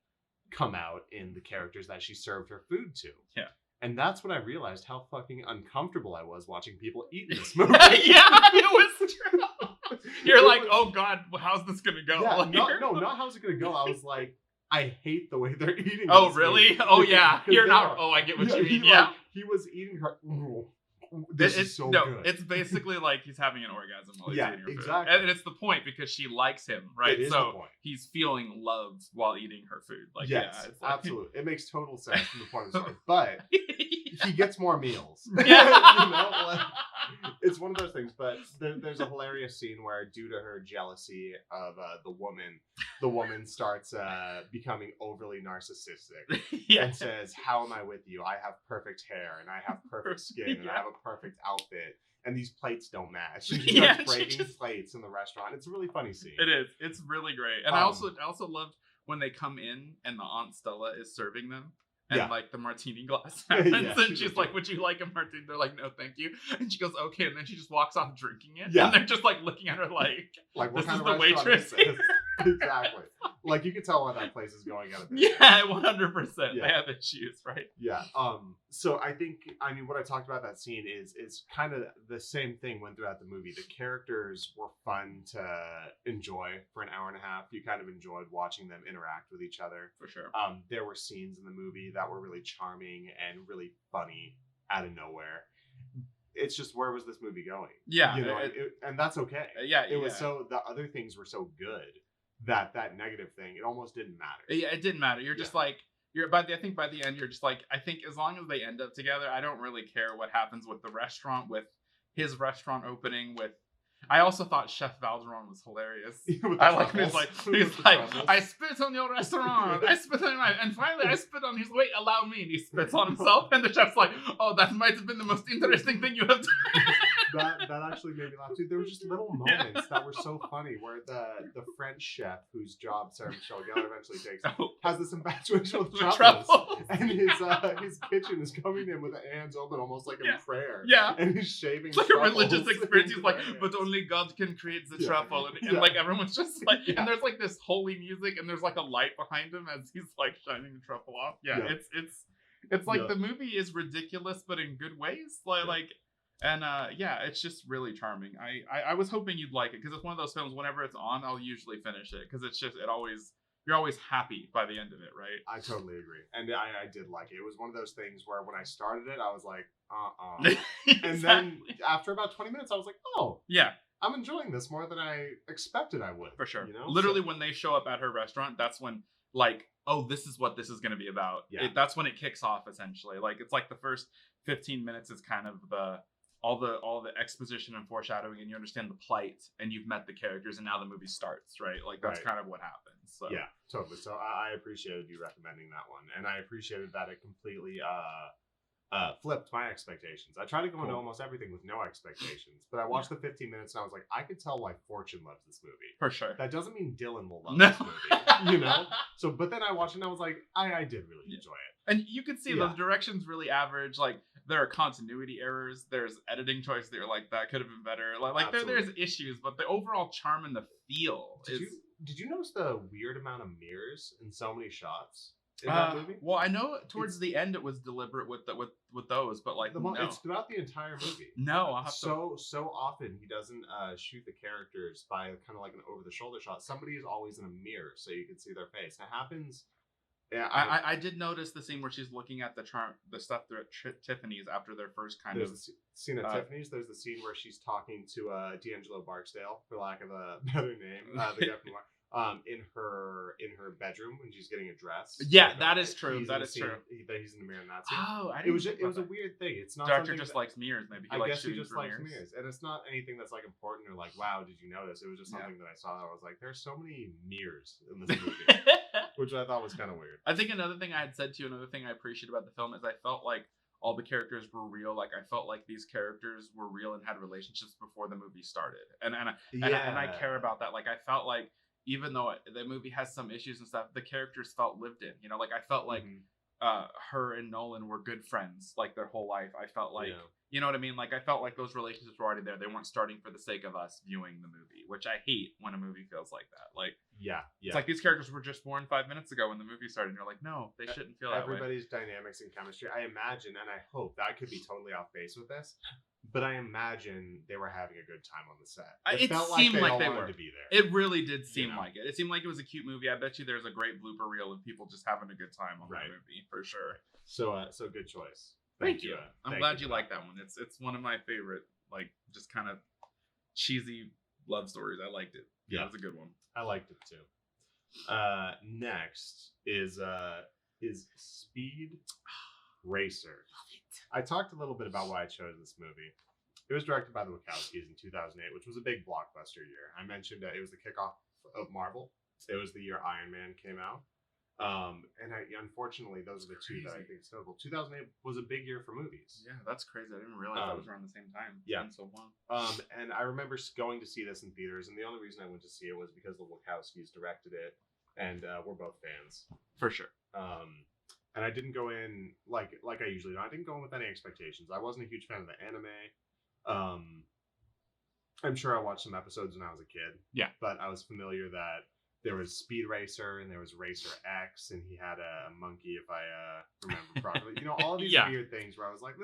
come out in the characters that she served her food to. Yeah. And that's when I realized how fucking uncomfortable I was watching people eat in this movie. Yeah, it was true. You're like, oh God, how's this gonna go? Yeah, like, not how's it gonna go. I was like, I hate the way they're eating. Oh, really? Movie. Oh, yeah. You're not. Oh, I get what you mean. Yeah. He was eating her. This is so good. It's basically like he's having an orgasm while he's eating her food. Exactly. And it's the point because she likes him, right? It is so the point. He's feeling loved while eating her food. Like, yes, yeah, it's like... absolutely. It makes total sense from the point of the story. But he gets more meals. Yeah. It's one of those things. But there's a hilarious scene where, due to her jealousy of the woman starts becoming overly narcissistic and says, "How am I with you? I have perfect hair and I have perfect skin and I have a perfect outfit, and these plates don't match." She starts breaking plates in the restaurant. It's a really funny scene. It is. It's really great. And I also loved when they come in and the Aunt Stella is serving them. And like the martini glass happens, and she's like, "Would you like a martini?" They're like, "No, thank you." And she goes, "Okay," and then she just walks off drinking it. Yeah. And they're just like looking at her like what this kind is of the waitress. Exactly. Like you can tell why that place is going out of business. Yeah, 100%. They have issues, right? Yeah. So I mean, what I talked about that scene is kind of the same thing went throughout the movie. The characters were fun to enjoy for an hour and a half. You kind of enjoyed watching them interact with each other. For sure. There were scenes in the movie that were really charming and really funny out of nowhere. It's just, where was this movie going? Yeah. You know, and that's okay. It was so, the other things were so good that negative thing, it almost didn't matter. Yeah, it didn't matter. You're just like, I think by the end, you're just like, I think as long as they end up together, I don't really care what happens with the restaurant, with his restaurant opening, with... I also thought Chef Valjean was hilarious. I like he's like, "I spit on your restaurant. I spit on my, and finally I spit on his. Wait, allow me." And he spits on himself, and the chef's like, "Oh, that might have been the most interesting thing you have done." That actually made me laugh too. There were just little moments that were so funny, where the French chef, whose job Sarah Michelle Gellar eventually takes, has this infatuation with truffles, and his kitchen is coming in with the hands open, almost like in prayer. Yeah, and he's shaving. It's like a religious experience. He's like, "But only God can create the truffle," and like everyone's just like, and there's like this holy music, and there's like a light behind him as he's like shining the truffle off. It's like the movie is ridiculous, but in good ways. It's just really charming. I was hoping you'd like it, because it's one of those films, whenever it's on, I'll usually finish it, because it's just, you're always happy by the end of it, right? I totally agree. And I did like it. It was one of those things where when I started it, I was like, And then after about 20 minutes, I was like, oh, yeah, I'm enjoying this more than I expected I would. for sure. You know? Literally, when they show up at her restaurant, that's when, like, oh, this is what this is going to be about. Yeah. That's when it kicks off, essentially. Like, it's like the first 15 minutes is kind of all the exposition and foreshadowing, and you understand the plight, and you've met the characters, and now the movie starts, right? Like, that's kind of what happens. So. Yeah, totally. So I appreciated you recommending that one, and I appreciated that it completely flipped my expectations. I try to go into almost everything with no expectations, but I watched the 15 minutes and I was like, I could tell why Fortune loves this movie. For sure. That doesn't mean Dillon will love this movie, you know? So, but then I watched it and I was like, I did really enjoy it. And you can see the direction's really average. Like, there are continuity errors. There's editing choices that you're like, that could have been better. Like there's issues, but the overall charm and the feel Did you notice the weird amount of mirrors in so many shots in that movie? Well, I know towards the end it was deliberate with those, but like it's throughout the entire movie. No, I'll have so often he doesn't shoot the characters by kind of like an over the shoulder shot. Somebody is always in a mirror so you can see their face. And it happens. Yeah, I did notice the scene where she's looking at the stuff they're at Tiffany's after their first kind of scene at Tiffany's. There's the scene where she's talking to D'Angelo Barksdale, for lack of a better name, the guy from in her bedroom when she's getting a dress. Yeah, that is true. That is true. He's in the mirror in that scene. Oh, I didn't. It was a weird thing. It's not. Director just likes mirrors. Maybe I guess he just likes mirrors, and it's not anything that's like important or like, wow, did you notice? It was just something that I saw. That I was like, there's so many mirrors in this movie. Which I thought was kind of weird. I think another thing I had said to you, another thing I appreciate about the film is I felt like all the characters were real. Like I felt like these characters were real and had relationships before the movie started. And I care about that. Like I felt like even though the movie has some issues and stuff, the characters felt lived in. You know, like I felt like her and Nolan were good friends like their whole life. I felt like you know what I mean? Like I felt like those relationships were already there. They weren't starting for the sake of us viewing the movie, which I hate when a movie feels like that. Like it's like these characters were just born 5 minutes ago when the movie started, and you're like, no, they shouldn't feel that way. Everybody's dynamics and chemistry. I imagine, and I hope that I could be totally off base with this, but I imagine they were having a good time on the set. It felt seemed like they were to be there. It really did seem like it. It seemed like it was a cute movie. I bet you there's a great blooper reel of people just having a good time on that movie for sure. So good choice. Thank you. I'm glad you like that one. It's one of my favorite, like just kind of cheesy love stories. I liked it. Yeah, it was a good one. I liked it too. Next is Speed Racer. I talked a little bit about why I chose this movie. It was directed by the Wachowskis in 2008, which was a big blockbuster year. I mentioned it was the kickoff of Marvel. It was the year Iron Man came out. And unfortunately, those are the two that I think is notable. 2008 was a big year for movies. Yeah, that's crazy. I didn't realize that was around the same time. Yeah. So long. And I remember going to see this in theaters, and the only reason I went to see it was because the Wachowskis directed it, and we're both fans. For sure. And I didn't go in like I usually do. I didn't go in with any expectations. I wasn't a huge fan of the anime. I'm sure I watched some episodes when I was a kid. Yeah. But I was familiar that there was Speed Racer and there was Racer X, and he had a monkey, if I remember properly. You know, all of these weird things where I was like,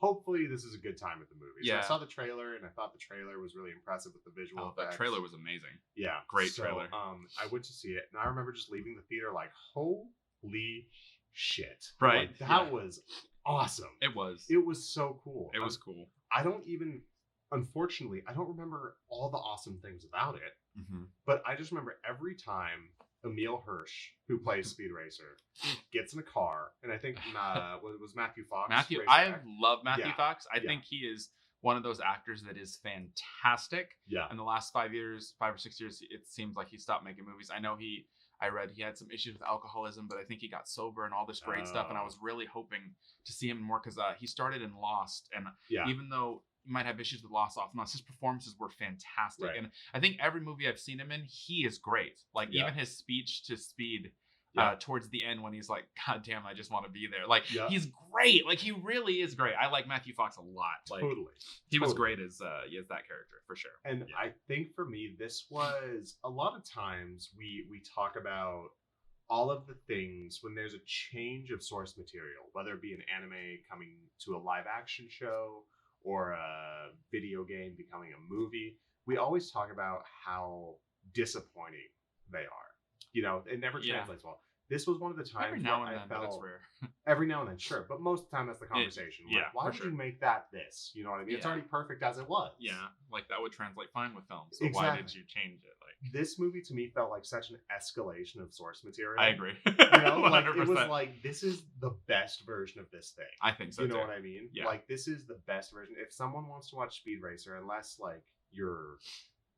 hopefully this is a good time at the movie. So I saw the trailer, and I thought the trailer was really impressive with the visual effects. That trailer was amazing. Yeah. Great trailer. I went to see it, and I remember just leaving the theater like, holy shit. Right. Like, that was awesome. It was. It was so cool. It was cool. Unfortunately, I don't remember all the awesome things about it, but I just remember every time Emil Hirsch, who plays Speed Racer, gets in a car, and I think it was Matthew Fox. I love Matthew Fox. I think he is one of those actors that is fantastic. Yeah. In the last 5 or 6 years, it seems like he stopped making movies. I read he had some issues with alcoholism, but I think he got sober and all this great stuff, and I was really hoping to see him more because he started in Lost, and even though you might have issues with Lost off and on, his performances were fantastic, and I think every movie I've seen him in, he is great. Like even his speech to Speed towards the end when he's like, God damn, I just want to be there. Like he's great. Like he really is great. I like Matthew Fox a lot. Like, he was great as that character for sure. And I think for me, this was a lot of times we talk about all of the things when there's a change of source material, whether it be an anime coming to a live action show or a video game becoming a movie, we always talk about how disappointing they are. You know, it never translates well. this was one of the times every now where and I then, felt, but it's rare. every now and then, sure, but most of the time that's the conversation. Yeah, why for would sure. you make that this? You know what I mean? It's Yeah. already perfect as it was. Yeah, like that would translate fine with film. So why did you change it? Like, this movie to me felt like such an escalation of source material. I agree. You know, like 100%. it was like, this is the best version of this thing. I think so. You know too. what I mean? Yeah. Like, this is the best version. If someone wants to watch Speed Racer, unless like you're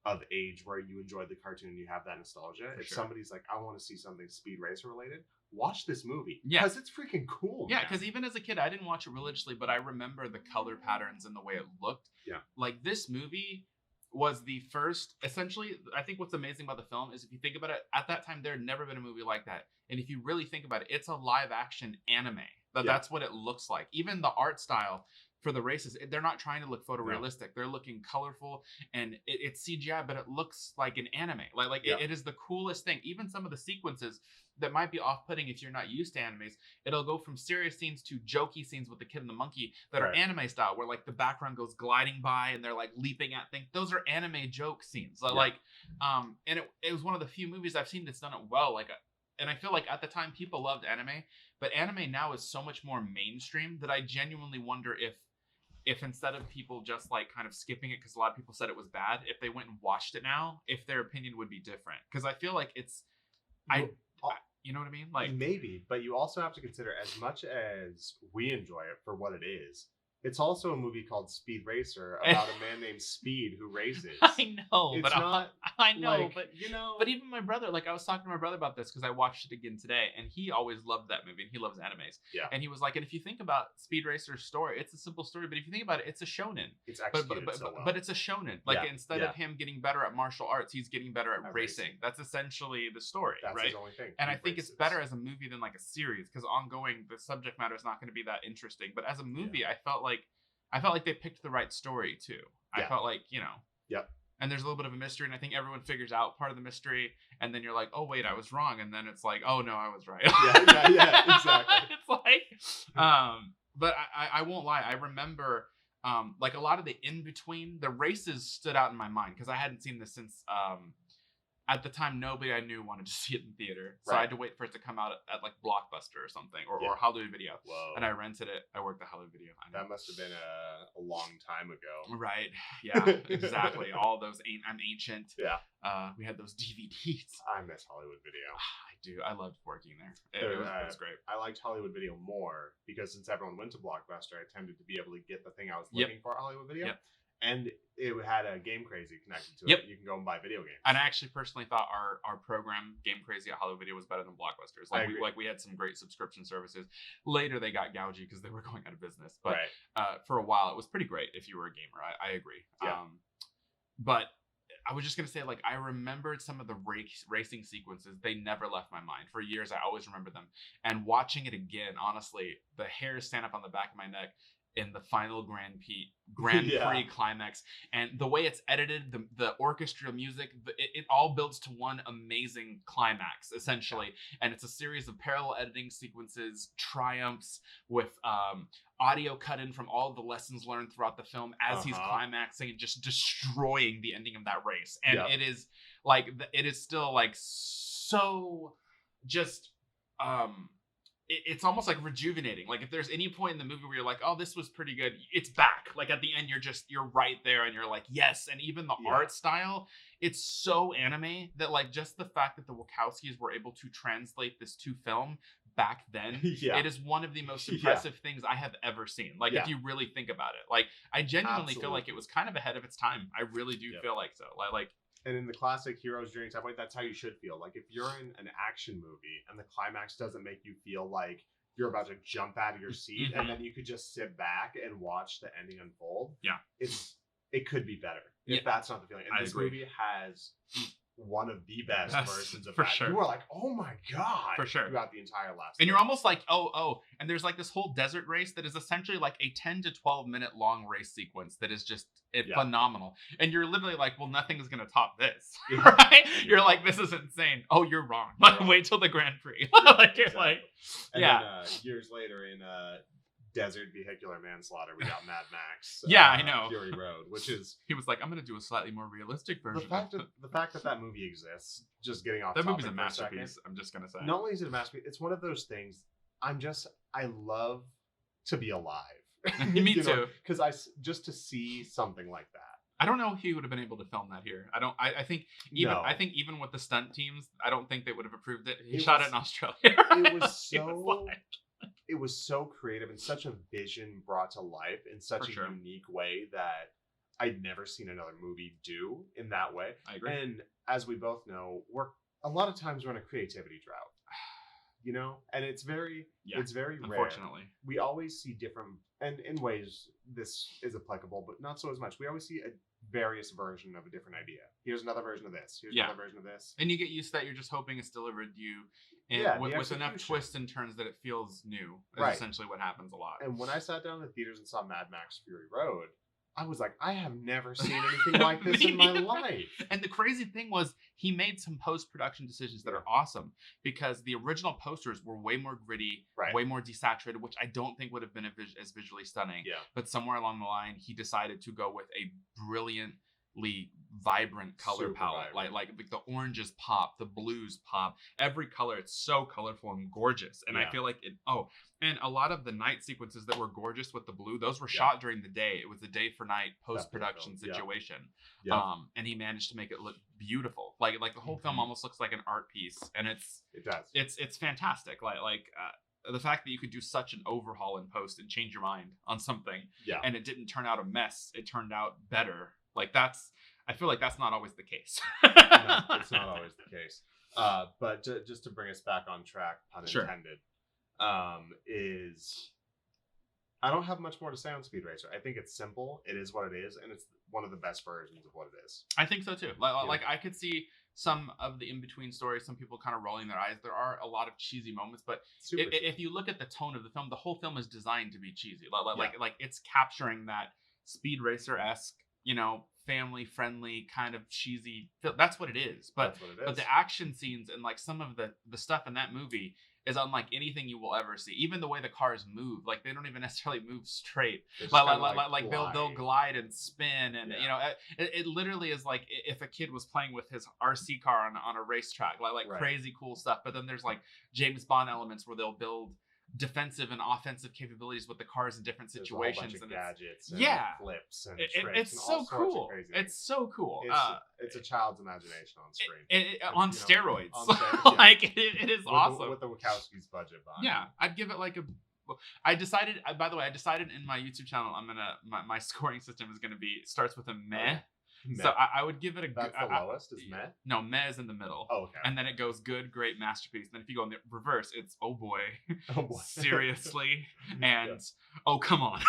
of age where you enjoyed the cartoon and you have that nostalgia, For if sure. somebody's like, I want to see something Speed Racer related, watch this movie. Yeah. Because it's freaking cool. Yeah, man. because even as a kid, I didn't watch it religiously, but I remember the color patterns and the way it looked. Yeah. Like, this movie was the first, essentially, I think what's amazing about the film is if you think about it, at that time, there had never been a movie like that. And if you really think about it, it's a live action anime. That's what it looks like. Even the art style for the races, they're not trying to look photorealistic. No. They're looking colorful, and it's CGI, but it looks like an anime. It is the coolest thing. Even some of the sequences that might be off-putting if you're not used to animes, it'll go from serious scenes to jokey scenes with the kid and the monkey that are anime style, where like the background goes gliding by and they're like leaping at things. Those are anime joke scenes. And it was one of the few movies I've seen that's done it well. And I feel like at the time people loved anime, but anime now is so much more mainstream that I genuinely wonder if instead of people just like kind of skipping it because a lot of people said it was bad, if they went and watched it now, if their opinion would be different. Because I feel like you know what I mean? Like, maybe, but you also have to consider, as much as we enjoy it for what it is, it's also a movie called Speed Racer about a man named Speed who races. I know, it's but I know, like, but you know, but even my brother, like I was talking to my brother about this because I watched it again today, and he always loved that movie, and he loves animes. Yeah, and he was like, and if you think about Speed Racer's story, it's a simple story, but if you think about it, it's a shonen. It's executed so well. But it's a shonen. Like instead of him getting better at martial arts, he's getting better at racing. That's essentially the story. That's right? his only thing. And I think it's better as a movie than like a series because ongoing the subject matter is not going to be that interesting. But as a movie, I felt like they picked the right story too. I felt like, you know. Yep. And there's a little bit of a mystery, and I think everyone figures out part of the mystery, and then you're like, oh wait, I was wrong, and then it's like, oh no, I was right. yeah, exactly. It's like, but I won't lie, I remember, like a lot of the in between, the races stood out in my mind because I hadn't seen this since. At the time, nobody I knew wanted to see it in theater. So I had to wait for it to come out at like Blockbuster or something, or Hollywood Video. Whoa. And I rented it. I worked at Hollywood Video. That must have been a long time ago. Right. Yeah, exactly. All those, I'm ancient. Yeah. We had those DVDs. I miss Hollywood Video. I do. I loved working there. It was great. I liked Hollywood Video more because since everyone went to Blockbuster, I tended to be able to get the thing I was looking for at Hollywood Video. Yep. And it had a Game Crazy connected to it. You can go and buy video games. And I actually personally thought our program, Game Crazy at Hollywood Video, was better than Blockbuster's. We had some great subscription services. Later, they got gougey because they were going out of business. But for a while, it was pretty great if you were a gamer. I agree. Yeah. But I was just going to say, like, I remembered some of the racing sequences. They never left my mind. For years, I always remember them. And watching it again, honestly, the hairs stand up on the back of my neck in the final Grand Prix climax, and the way it's edited, the orchestral music, it all builds to one amazing climax essentially. And it's a series of parallel editing sequences, triumphs with audio cut in from all the lessons learned throughout the film as he's climaxing and just destroying the ending of that race. And it is like, it is still like so just it's almost like rejuvenating. Like if there's any point in the movie where you're like, oh, this was pretty good, it's back. Like at the end, you're right there and you're like, yes. And even the art style, it's so anime that like just the fact that the Wachowskis were able to translate this to film back then, it is one of the most impressive things I have ever seen. Like if you really think about it, like I genuinely feel like it was kind of ahead of its time. I really do feel like so. Like. And in the classic hero's journey type way, that's how you should feel. Like if you're in an action movie and the climax doesn't make you feel like you're about to jump out of your seat, and then you could just sit back and watch the ending unfold. Yeah, it could be better if that's not the feeling. And this movie has one of the best versions of that. Sure. You are like, oh my god, for sure, throughout the entire last. And you're almost like, oh, and there's like this whole desert race that is essentially like a 10 to 12 minute long race sequence that is just phenomenal. And you're literally like, well, nothing is gonna top this, right? You're like, this is insane. Oh, you're wrong. Wait till the Grand Prix. Like you're like, and then, years later in desert vehicular manslaughter, we got Mad Max. Yeah, I know. Fury Road, which is he was like, I'm gonna do a slightly more realistic version. The fact that movie exists. Just getting off. That movie's a topic masterpiece. I'm just gonna say. Not only is it a masterpiece, it's one of those things. I love to be alive. Me too. Because just to see something like that. I don't know if he would have been able to film that here. I think even with the stunt teams, I don't think they would have approved it. He shot it in Australia. It was so creative and such a vision brought to life in such a unique way that I'd never seen another movie do in that way. I agree. And as we both know, a lot of times we're in a creativity drought. And it's very rare. Unfortunately, we always see different, and in ways this is applicable, but not so as much. We always see a various version of a different idea. Here's another version of this. Here's another version of this. And you get used to that. You're just hoping it's delivered to you, with enough twists and turns that it feels new. Is essentially what happens a lot. And when I sat down in the theaters and saw Mad Max Fury Road, I was like, I have never seen anything like this in my life. And the crazy thing was, he made some post-production decisions that are awesome, because the original posters were way more gritty, way more desaturated, which I don't think would have been as visually stunning. Yeah. But somewhere along the line, he decided to go with a brilliantly vibrant color palette. Like the oranges pop, the blues pop, every color. It's so colorful and gorgeous. And I feel like and a lot of the night sequences that were gorgeous with the blue, those were shot during the day. It was a day for night post-production situation. Yeah. And he managed to make it look beautiful. Like the whole film almost looks like an art piece, and it does. It's fantastic. The fact that you could do such an overhaul in post and change your mind on something, and it didn't turn out a mess. It turned out better. I feel like that's not always the case. No, it's not always the case. But just to bring us back on track, pun intended, is I don't have much more to say on Speed Racer. I think it's simple. It is what it is, and it's one of the best versions of what it is. I think so too. Like I could see some of the in-between stories, some people kind of rolling their eyes. There are a lot of cheesy moments, but if you look at the tone of the film, the whole film is designed to be cheesy. Like it's capturing that Speed Racer-esque, family friendly kind of cheesy. That's what it is. But the action scenes and like some of the stuff in that movie is unlike anything you will ever see. Even the way the cars move, like they don't even necessarily move straight. They'll glide and spin, and it literally is like if a kid was playing with his RC car on a racetrack, crazy cool stuff. But then there's like James Bond elements where they'll build defensive and offensive capabilities with the cars in different situations, and gadgets, and flips, and it's so cool. It's so cool. It's a child's imagination on screen, on steroids. It is awesome with the Wachowski's budget behind. Yeah, I'd give it like a. I decided in my YouTube channel, I'm gonna my scoring system is gonna be starts with a meh. Meh. So I would give it a good. That's the lowest is meh? No, meh is in the middle. Oh, okay. And then it goes good, great, masterpiece. And then if you go in the reverse, it's oh boy. Seriously, and oh come on.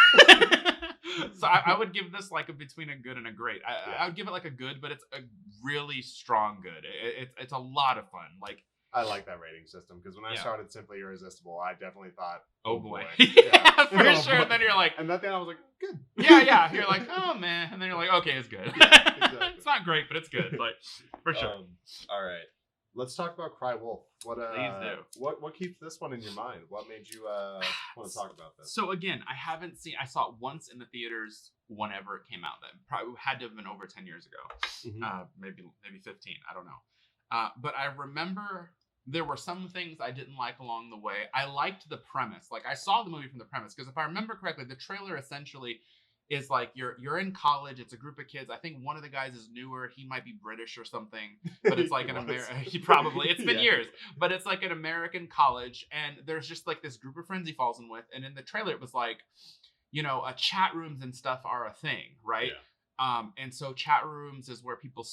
So I would give this like between a good and a great. I would give it like a good, but it's a really strong good. It's a lot of fun. I like that rating system, because when I started Simply Irresistible, I definitely thought, oh boy. Yeah, for sure. And then you're like, and then I was like, good. Yeah. You're like, oh man. And then you're like, okay, it's good. Exactly. It's not great, but it's good. For sure. All right. Let's talk about Cry Wolf. Please do. What keeps this one in your mind? What made you want to talk about this? So again, I saw it once in the theaters whenever it came out. That probably had to have been over 10 years ago. Mm-hmm. Maybe 15. I don't know. But I remember there were some things I didn't like along the way. I liked the premise. I saw the movie from the premise, because if I remember correctly, the trailer essentially is like you're in college. It's a group of kids. I think one of the guys is newer. He might be British or something, but it's like he probably, it's been years, but it's like an American college, and there's just like this group of friends he falls in with. And in the trailer, it was like, chat rooms and stuff are a thing, right? Yeah. And so chat rooms is where people,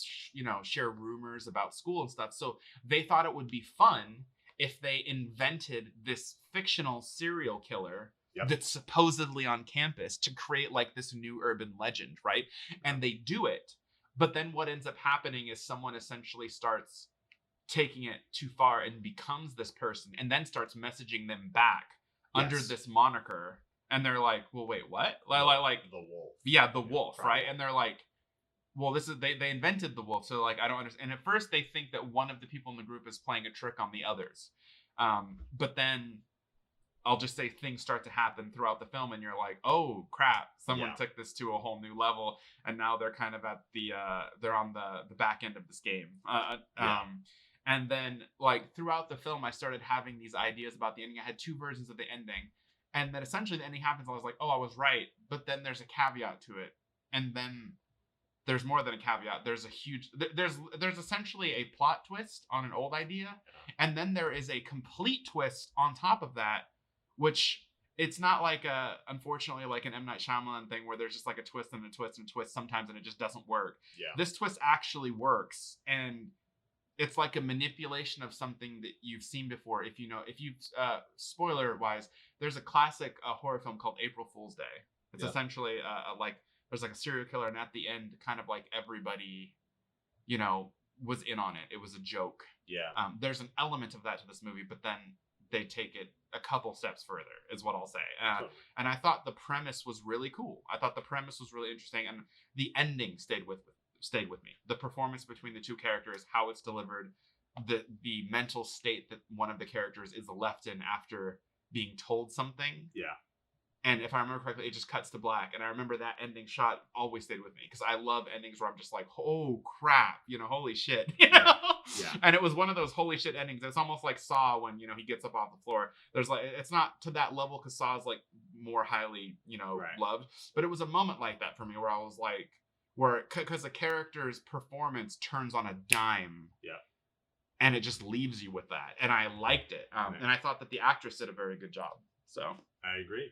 share rumors about school and stuff. So they thought it would be fun if they invented this fictional serial killer that's supposedly on campus to create like this new urban legend, right? And they do it. But then what ends up happening is someone essentially starts taking it too far and becomes this person, and then starts messaging them back under this moniker. And they're like, well, wait, what? Like the wolf. Yeah, the wolf, right? And they're like, well, this is they invented the wolf, so I don't understand. And at first they think that one of the people in the group is playing a trick on the others. But then I'll just say things start to happen throughout the film, and you're like, oh crap, someone took this to a whole new level, and now they're kind of at the they're on the back end of this game. And then like throughout the film, I started having these ideas about the ending. I had two versions of the ending, and then essentially the ending happens. I was like, oh, I was right, but then there's a caveat to it, and then there's more than a caveat. There's a huge there's essentially a plot twist on an old idea, and then there is a complete twist on top of that. Which it's not like unfortunately like an M. Night Shyamalan thing where there's just like a twist and a twist and a twist sometimes and it just doesn't work. Yeah. This twist actually works, and it's like a manipulation of something that you've seen before. If you spoiler wise, there's a classic horror film called April Fool's Day. It's essentially like there's like a serial killer, and at the end, kind of like everybody, was in on it. It was a joke. Yeah. There's an element of that to this movie, but then they take it a couple steps further, is what I'll say. And I thought the premise was really cool. I thought the premise was really interesting, and the ending stayed with me. The performance between the two characters, how it's delivered, the mental state that one of the characters is left in after being told something. Yeah. And if I remember correctly, it just cuts to black. And I remember that ending shot always stayed with me because I love endings where I'm just like, oh crap, holy shit. Yeah. And it was one of those holy shit endings. It's almost like Saw when, he gets up off the floor. There's like, it's not to that level because Saw is like more highly, loved. But it was a moment like that for me where I was like, because the character's performance turns on a dime. Yeah. And it just leaves you with that. And I liked it. And I thought that the actress did a very good job. So I agree.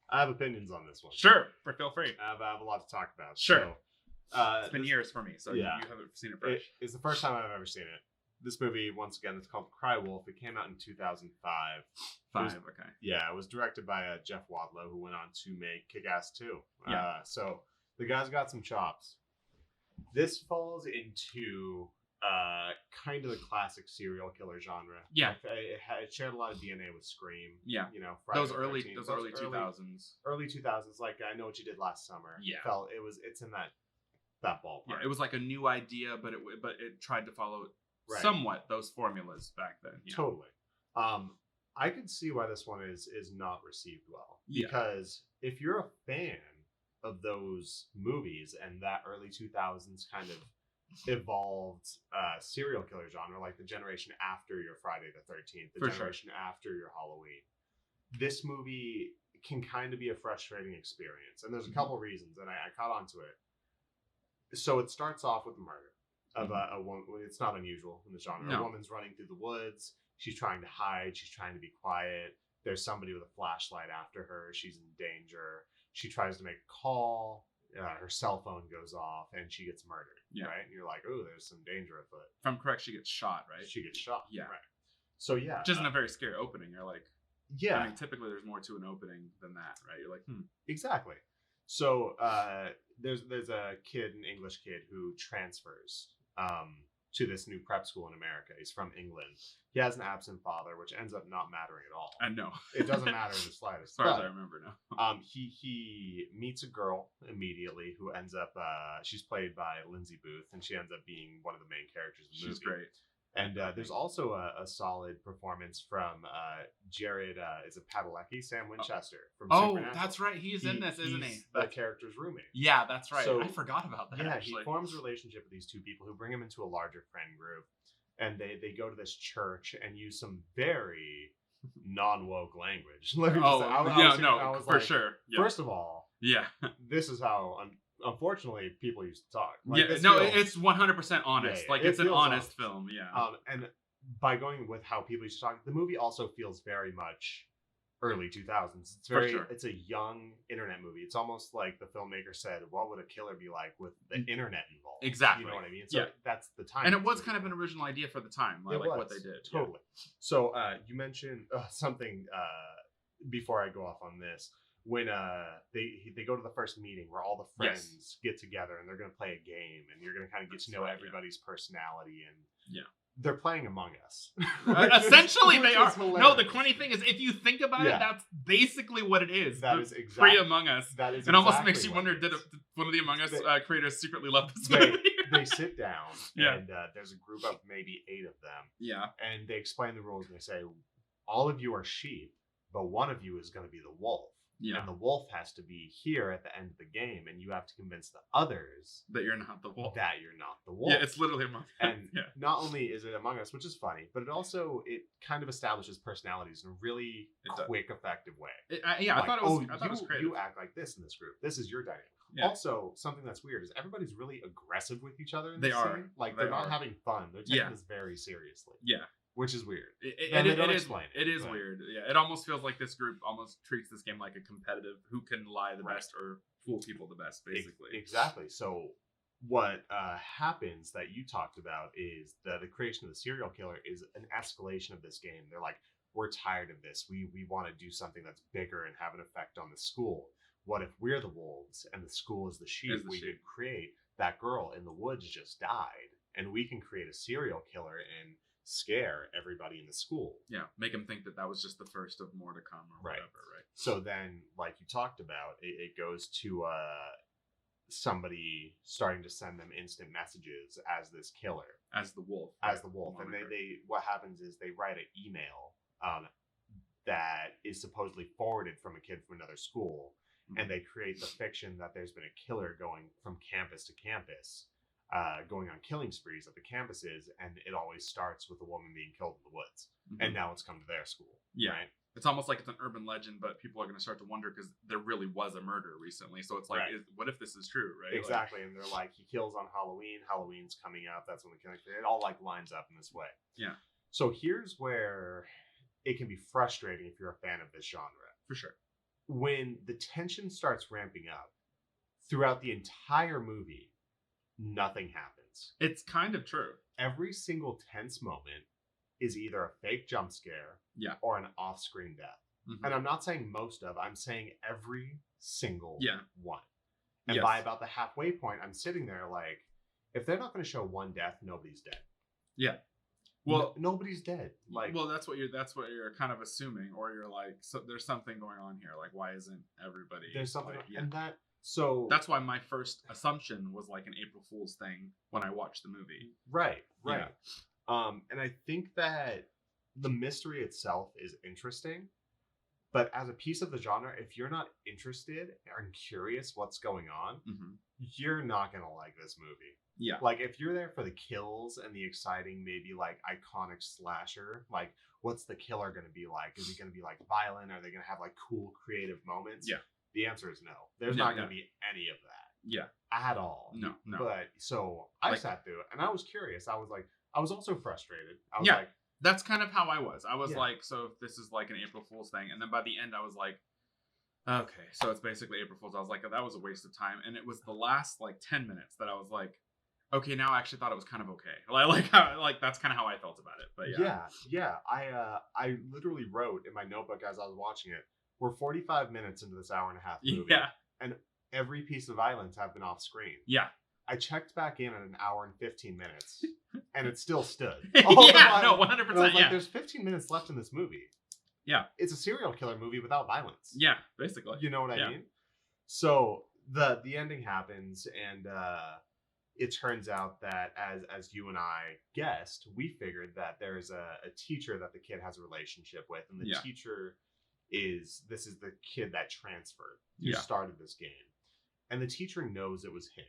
I have opinions on this one. Sure, feel free. I have a lot to talk about. Sure. So, it's been years for me, so you haven't seen it fresh. It's the first time I've ever seen it. This movie, once again, it's called Cry Wolf. It came out in 2005. Okay. Yeah, it was directed by Jeff Wadlow, who went on to make Kick-Ass 2. Yeah. So the guy's got some chops. This falls into kind of the classic serial killer genre. Yeah. It shared a lot of DNA with Scream. Yeah. Friday those early 2000s. Early 2000s, like I Know What You Did Last Summer. Yeah. It's in that ballpark. Yeah, it was like a new idea, but it tried to follow somewhat those formulas back then. Yeah. Totally. I can see why this one is not received well. Because if you're a fan of those movies and that early 2000s kind of evolved serial killer genre, like the generation after your Friday the 13th, the generation after your Halloween, this movie can kind of be a frustrating experience. And there's a couple reasons, and I caught on to it. So it starts off with the murder of a woman. It's not unusual in the genre. No. A woman's running through the woods. She's trying to hide. She's trying to be quiet. There's somebody with a flashlight after her. She's in danger. She tries to make a call. Her cell phone goes off and she gets murdered. Yeah. Right? And you're like, oh, there's some danger afoot. If I'm correct, she gets shot, right? She gets shot. Yeah. Right. So, yeah. Which isn't a very scary opening. You're like, I mean, typically there's more to an opening than that, right? You're like, Exactly. So, there's a kid, an English kid, who transfers to this new prep school in America. He's from England. He has an absent father, which ends up not mattering at all. I know. It doesn't matter in the slightest. As far as I remember now. He meets a girl immediately who ends up, she's played by Lindsay Booth, and she ends up being one of the main characters in the movie. She's great. And there's also a solid performance from Jared, is it Padalecki? Sam Winchester from Supernatural. That's right. He's in this, isn't he? The character's roommate. Yeah, that's right. So, I forgot about that, actually. He forms a relationship with these two people who bring him into a larger friend group. And they go to this church and use some very non-woke language. For sure. Yeah. First of all, this is how... Unfortunately, people used to talk. Like, it's 100% honest. Yeah, it's an honest film. Yeah. And by going with how people used to talk, the movie also feels very much early 2000s. It's a young internet movie. It's almost like the filmmaker said, "What would a killer be like with the internet involved?" Exactly. You know what I mean? So that's the time. And it was kind of an original idea for the time, like what they did. Totally. Yeah. So you mentioned something before I go off on this. When they go to the first meeting where all the friends get together and they're going to play a game and you're going to kind of get to know everybody's personality and they're playing Among Us. Essentially, they are. No, the funny thing is, if you think about it, that's basically what it is. That is exactly free Among Us. That is. It almost makes you wonder: did one of the Among Us creators secretly love this movie? They sit down and there's a group of maybe 8 of them. Yeah. And they explain the rules and they say, all of you are sheep, but one of you is going to be the wolf. Yeah. And the wolf has to be here at the end of the game, and you have to convince the others that you're not the wolf. That you're not the wolf. Yeah, it's literally Among Us. And yeah. not only is it Among Us, which is funny, but it kind of establishes personalities in a really quick, effective way. I thought it was creative. You act like this in this group. This is your dynamic. Yeah. Also, something that's weird is everybody's really aggressive with each other. They are. Scene. Like, they're not having fun. They're taking this very seriously. Yeah. Which is weird. It is weird. Yeah, it almost feels like this group almost treats this game like a competitive, who can lie the best or fool people the best, basically. Exactly. So what happens that you talked about is the creation of the serial killer is an escalation of this game. They're like, we're tired of this. We want to do something that's bigger and have an effect on the school. What if we're the wolves and the school is the sheep? We could create that girl in the woods just died, and we can create a serial killer and scare everybody in the school. Yeah, make them think that was just the first of more to come or whatever, right? So then, like you talked about, it goes to somebody starting to send them instant messages as this killer. As the wolf. As the wolf. And they what happens is they write an email that is supposedly forwarded from a kid from another school, and they create the fiction that there's been a killer going from campus to campus, going on killing sprees at the campuses, and it always starts with a woman being killed in the woods. And now it's come to their school. Yeah. Right? It's almost like it's an urban legend, but people are going to start to wonder because there really was a murder recently. So it's like, what if this is true, right? Exactly. And they're like, he kills on Halloween. Halloween's coming up. That's when the killing. It all like lines up in this way. Yeah. So here's where it can be frustrating if you're a fan of this genre. For sure. When the tension starts ramping up throughout the entire movie, nothing happens. It's kind of true. Every single tense moment is either a fake jump scare or an off-screen death. And I'm not saying most of, I'm saying every single one. And by about the halfway point, I'm sitting there like, if they're not going to show one death, nobody's dead. Yeah. Well, nobody's dead. Like, well, that's what you're kind of assuming, or you're like, so there's something going on here. Like, why isn't everybody? There's something, and so that's why my first assumption was like an April Fool's thing when I watched the movie. Right. Yeah. And I think that the mystery itself is interesting, but as a piece of the genre, if you're not interested and curious what's going on, you're not gonna like this movie. Yeah. Like, if you're there for the kills and the exciting, maybe like iconic slasher, like, what's the killer gonna be like? Is he gonna be like violent? Are they gonna have like cool creative moments? Yeah. The answer is no. There's not gonna be any of that. Yeah. At all. No. But so I sat through it and I was curious. I was also frustrated. I was like, that's kind of how I was. I was like, so if this is like an April Fool's thing, and then by the end I was like, okay, so it's basically April Fool's. I was like, oh, that was a waste of time. And it was the last like 10 minutes that I was like, okay, now I actually thought it was kind of okay. Like that's kind of how I felt about it. But yeah. I literally wrote in my notebook as I was watching it, we're 45 minutes into this hour and a half movie. Yeah. And every piece of violence have been off screen. Yeah. I checked back in at an hour and 15 minutes, and it still stood. 100%. Like, there's 15 minutes left in this movie. Yeah. It's a serial killer movie without violence. Yeah, basically. You know what I mean? So the ending happens, and it turns out that as you and I guessed, we figured that there's a teacher that the kid has a relationship with, and the teacher is the kid that transferred, who started this game. And the teacher knows it was him.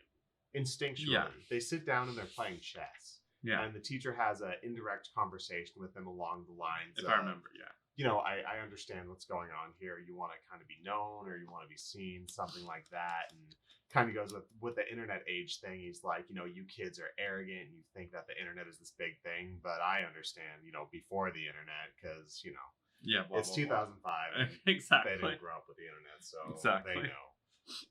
Instinctually, they sit down and they're playing chess. Yeah, and the teacher has an indirect conversation with them along the lines. If I remember, you know, I understand what's going on here. You want to kind of be known, or you want to be seen, something like that. And kind of goes with the internet age thing. He's like, you know, you kids are arrogant. And you think that the internet is this big thing, but I understand, you know, before the internet, because you know, it's 2005. Exactly. They didn't grow up with the internet, so they know.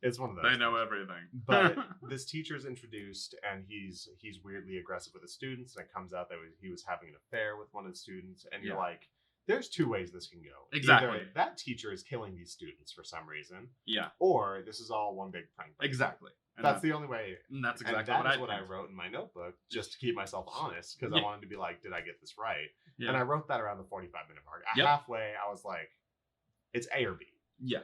It's one of those. They know everything. But this teacher's introduced, and he's weirdly aggressive with the students, and it comes out that he was having an affair with one of the students, and you're like, there's two ways this can go. Exactly. Either that teacher is killing these students for some reason. Yeah. Or this is all one big prank. Exactly. And that's the only way. And that's exactly what I wrote in my notebook, just to keep myself honest, because I wanted to be like, did I get this right? Yeah. And I wrote that around the 45-minute mark. Halfway, I was like, it's A or B. Yeah.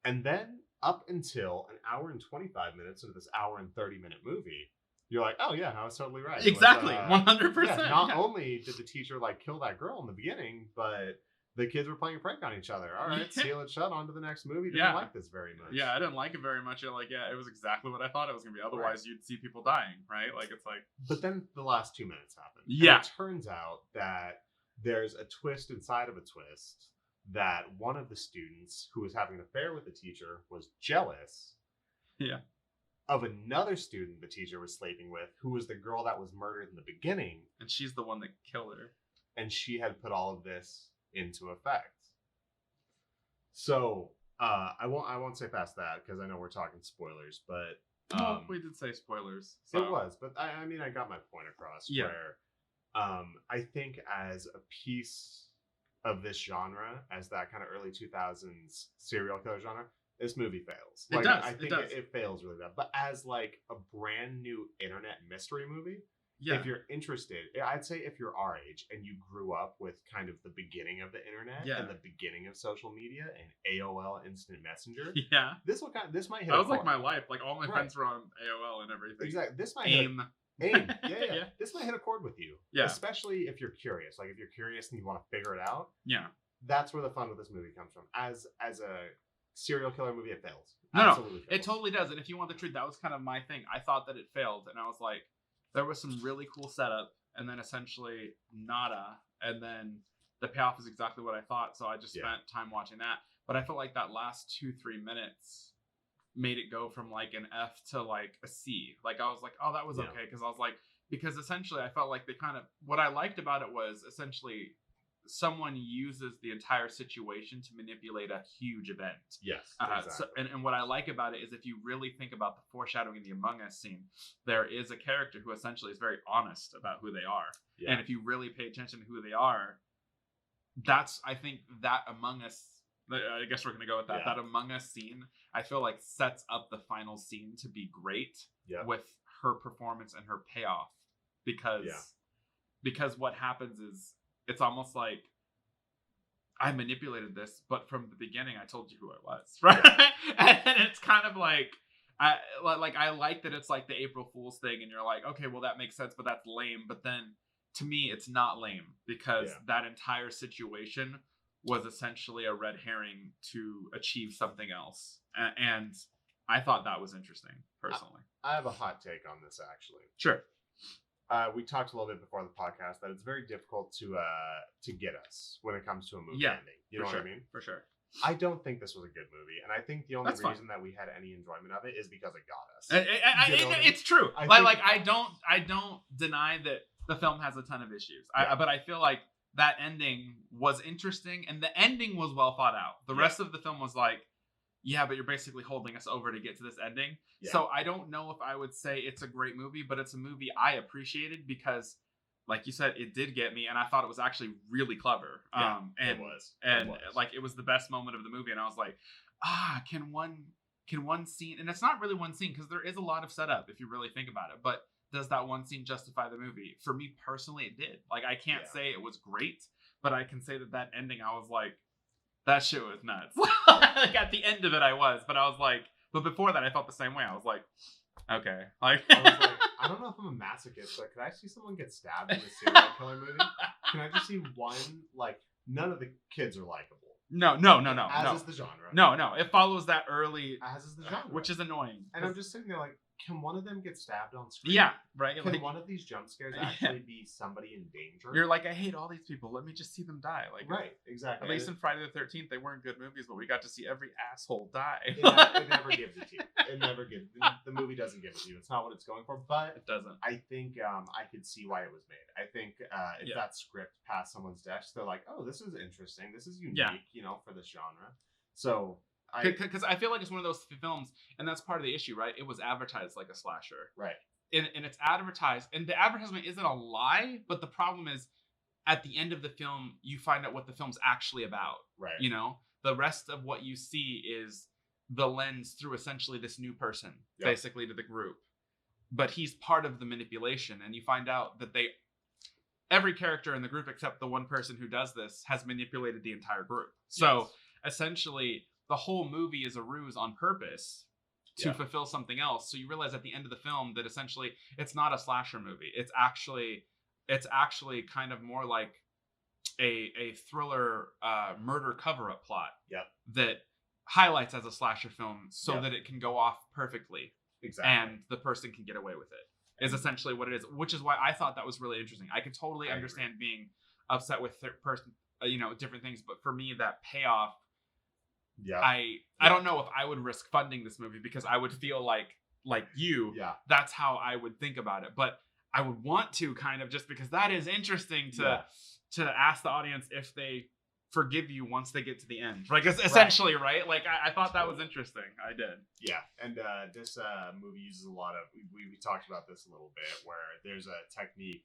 And then up until an hour and 25 minutes into this hour and 30-minute movie, you're like, oh yeah, I was totally right. Exactly. 100%. Not only did the teacher like kill that girl in the beginning, but the kids were playing prank on each other. All right, seal it shut. On to the next movie. Didn't like this very much. Yeah, I didn't like it very much. Like, yeah, it was exactly what I thought it was gonna be. Otherwise, you'd see people dying, right? Like, it's like. But then the last 2 minutes happen. Yeah. And it turns out that there's a twist inside of a twist that one of the students who was having an affair with the teacher was jealous. Yeah. Of another student the teacher was sleeping with, who was the girl that was murdered in the beginning. And she's the one that killed her. And she had put all of this into effect. So I won't say past that because I know we're talking spoilers, but well, we did say spoilers. So. It was, but I mean I got my point across. Yeah. Where I think as a piece of this genre, as that kind of early 2000s serial killer genre, this movie fails. It Like, does. I think it fails really bad. But as like a brand new internet mystery movie, if you're interested, I'd say if you're our age and you grew up with kind of the beginning of the internet and the beginning of social media and AOL Instant Messenger, this might hit. That was like my life. Like all my friends were on AOL and everything. Exactly. This might AIM. AIM. Yeah. This might hit a chord with you. Yeah. Especially if you're curious. Like if you're curious and you want to figure it out. Yeah. That's where the fun with this movie comes from. As a serial killer movie, it fails. No, it totally does. And if you want the truth, that was kind of my thing. I thought that it failed, and I was like, there was some really cool setup, and then essentially nada, and then the payoff is exactly what I thought. So I just spent time watching that. But I felt like that last 2-3 minutes made it go from like an F to like a C. Like I was like, oh, that was okay, because essentially I felt like they kind of, what I liked about it was essentially someone uses the entire situation to manipulate a huge event. Yes. Exactly. And what I like about it is if you really think about the foreshadowing in the Among Us scene, there is a character who essentially is very honest about who they are. Yeah. And if you really pay attention to who they are, I think that Among Us, I guess we're going to go with that. That Among Us scene, I feel like sets up the final scene to be great with her performance and her payoff. Because what happens is, it's almost like I manipulated this, but from the beginning I told you who I was, right? Yeah. And it's kind of like I like that it's like the April Fool's thing, and you're like, okay, well that makes sense, but that's lame. But then to me, it's not lame because that entire situation was essentially a red herring to achieve something else, and I thought that was interesting personally. I have a hot take on this actually. Sure. We talked a little bit before the podcast that it's very difficult to get us when it comes to a movie ending. You know what I mean? For sure. I don't think this was a good movie, and I think the only reason that we had any enjoyment of it is because it got us. It's true. I don't deny that the film has a ton of issues. But I feel like that ending was interesting, and the ending was well thought out. The rest of the film was like, but you're basically holding us over to get to this ending. Yeah. So I don't know if I would say it's a great movie, but it's a movie I appreciated because, like you said, it did get me, and I thought it was actually really clever. It was. Like it was the best moment of the movie, and I was like, can one scene? And it's not really one scene because there is a lot of setup if you really think about it. But does that one scene justify the movie? For me personally, it did. Like I can't say it was great, but I can say that ending, I was like, that shit was nuts. Like at the end of it, I was, but I was like, but before that, I felt the same way. I was like, okay, like I was like, I don't know if I'm a masochist, but could I see someone get stabbed in a serial killer movie? Can I just see one? Like, none of the kids are likable. No. As is the genre. No. It follows that early. As is the genre, which is annoying. And I'm just sitting there like, can one of them get stabbed on screen? Yeah, right. Can like, one of these jump scares actually be somebody in danger? You're like, I hate all these people. Let me just see them die. Like, right, exactly. At least in Friday the 13th, they weren't good movies, but we got to see every asshole die. It never gives it to you. It never gives. The movie doesn't give it to you. It's not what it's going for. But it doesn't. I think I could see why it was made. I think if that script passed someone's desk, they're like, oh, this is interesting. This is unique, for this genre. So. Because I feel like it's one of those films, and that's part of the issue, right? It was advertised like a slasher. Right. And it's advertised, and the advertisement isn't a lie, but the problem is, at the end of the film, you find out what the film's actually about. Right. The rest of what you see is the lens through essentially this new person, basically, to the group. But he's part of the manipulation, and you find out that every character in the group, except the one person who does this, has manipulated the entire group. So, essentially, the whole movie is a ruse on purpose to fulfill something else. So you realize at the end of the film that essentially it's not a slasher movie. It's actually kind of more like a thriller murder cover-up plot Yep. that highlights as a slasher film so Yep. that it can go off perfectly Exactly. and the person can get away with it is essentially what it is, which is why I thought that was really interesting. I could totally understand being upset with different things, but for me that payoff, yeah, I don't know if I would risk funding this movie because I would feel like you, that's how I would think about it. But I would want to kind of, just because that is interesting to ask the audience if they forgive you once they get to the end. Like, essentially, right? Like, I thought that was interesting. I did. Yeah, and this movie uses a lot of, we talked about this a little bit, where there's a technique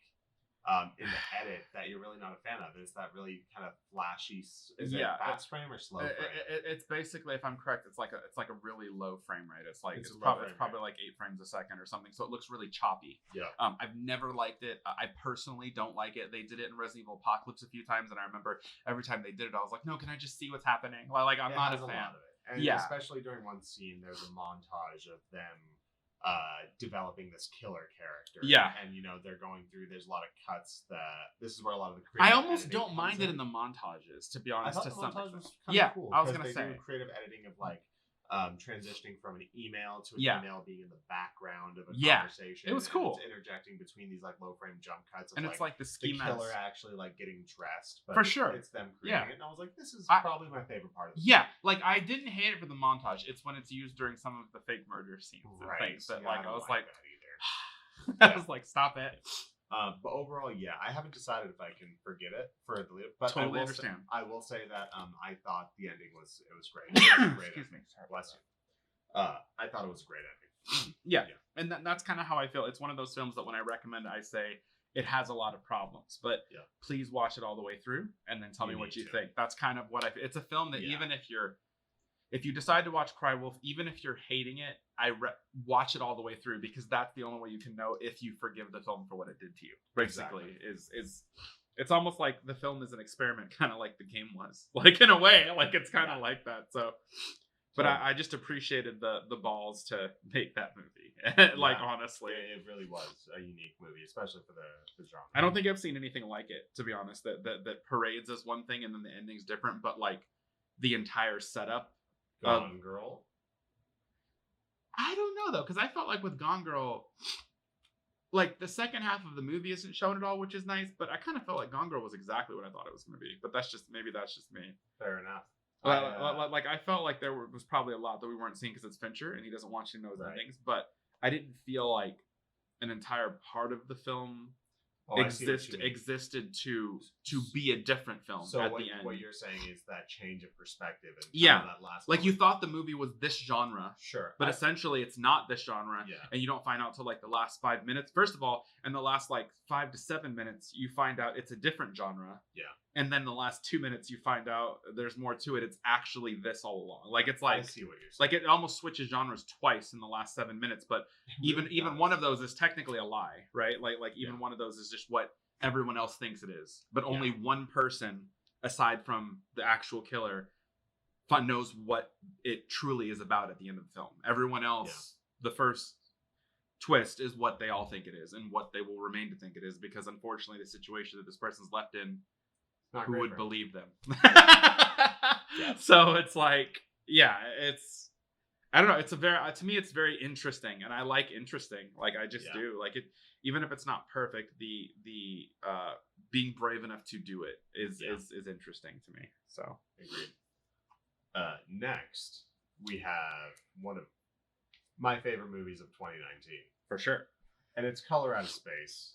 in the edit that you're really not a fan of. It's that really kind of flashy, is it fast frame or slow frame? It's basically, if I'm correct, it's like a really low frame rate. It's probably like 8 frames a second or something, so it looks really choppy. Yeah. I've never liked it. I personally don't like it. They did it in Resident Evil Apocalypse a few times, and I remember every time they did it, I was like, no, can I just see what's happening? Like, I'm not a fan. Lot of it. And especially during one scene, there's a montage of them developing this killer character. Yeah. And they're going through, there's a lot of cuts that this is where a lot of the creative I almost don't mind it in the montages, to be honest. I thought to the some montage extent. was kind of cool. I was gonna say do creative editing of like transitioning from an email to an email being in the background of a conversation. It was cool. It's interjecting between these like low frame jump cuts of, and it's like the schemas. The killer actually like getting dressed, but for sure it's them creating it. And I was like, this is probably my favorite part of it. Yeah, like I didn't hate it for the montage. It's when it's used during some of the fake murder scenes and things that I was like I was like, stop it. But overall, I haven't decided if I can forget it for the lead. But totally understand. I will say that I thought the ending was great. It was great. Excuse me. Sorry, bless you. I thought it was a great ending. Yeah. And that's kind of how I feel. It's one of those films that when I recommend, I say it has a lot of problems, but please watch it all the way through and then tell me what you think. That's kind of what it's a film that even if you decide to watch Cry Wolf, even if you're hating it, watch it all the way through, because that's the only way you can know if you forgive the film for what it did to you. Basically, is it's almost like the film is an experiment, kind of like the game was, like in a way, like it's kind of like that. So, but I just appreciated the balls to make that movie. Like honestly, it really was a unique movie, especially for the genre. I don't think I've seen anything like it, to be honest. That parades as one thing and then the ending's different, but like the entire setup. Gone Girl? I don't know though, because I felt like with Gone Girl, like the second half of the movie isn't shown at all, which is nice, but I kind of felt like Gone Girl was exactly what I thought it was going to be. But that's just me. Fair enough. Like I felt like there was probably a lot that we weren't seeing because it's Fincher and he doesn't want you to know his endings, but I didn't feel like an entire part of the film existed to be a different film at the end. What you're saying is that change of perspective and that last like you thought the movie was this genre, but essentially it's not this genre, and you don't find out till like the last 5 minutes. First of all, in the last like 5 to 7 minutes, you find out it's a different genre. And then the last 2 minutes, you find out there's more to it. It's actually this all along. Like it's like, I see what you're saying. Like it almost switches genres twice in the last 7 minutes. But even one of those is technically a lie, right? Like even one of those is just what everyone else thinks it is. But only one person, aside from the actual killer, knows what it truly is about at the end of the film. Everyone else, the first twist is what they all think it is and what they will remain to think it is, because unfortunately the situation that this person's left in, who would believe them? So it's like, it's, I don't know. It's to me, it's very interesting, and I like interesting. Like I just do like it, even if it's not perfect. The being brave enough to do it is interesting to me. So agreed. Next, we have one of my favorite movies of 2019 for sure, and it's Color Out of Space.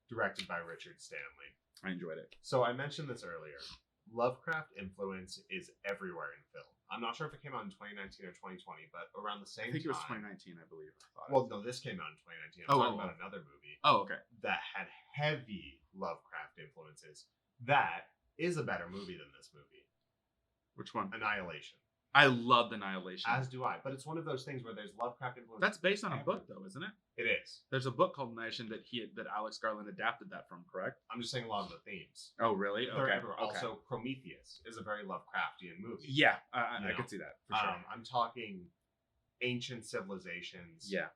Directed by Richard Stanley. I enjoyed it. So I mentioned this earlier. Lovecraft influence is everywhere in film. I'm not sure if it came out in 2019 or 2020, but around the same time. I think it was 2019, I believe. Well, no, this came out in 2019. I'm talking about another movie. Oh, okay. That had heavy Lovecraft influences. That is a better movie than this movie. Which one? Annihilation. I loved Annihilation. As do I. But it's one of those things where there's Lovecraft influence. That's based on a book, though, isn't it? It is. There's a book called Annihilation that Alex Garland adapted that from, correct? I'm just saying a lot of the themes. Oh, really? Okay. Also, Prometheus is a very Lovecraftian movie. Yeah, I could see that, for sure. I'm talking ancient civilizations. Yeah.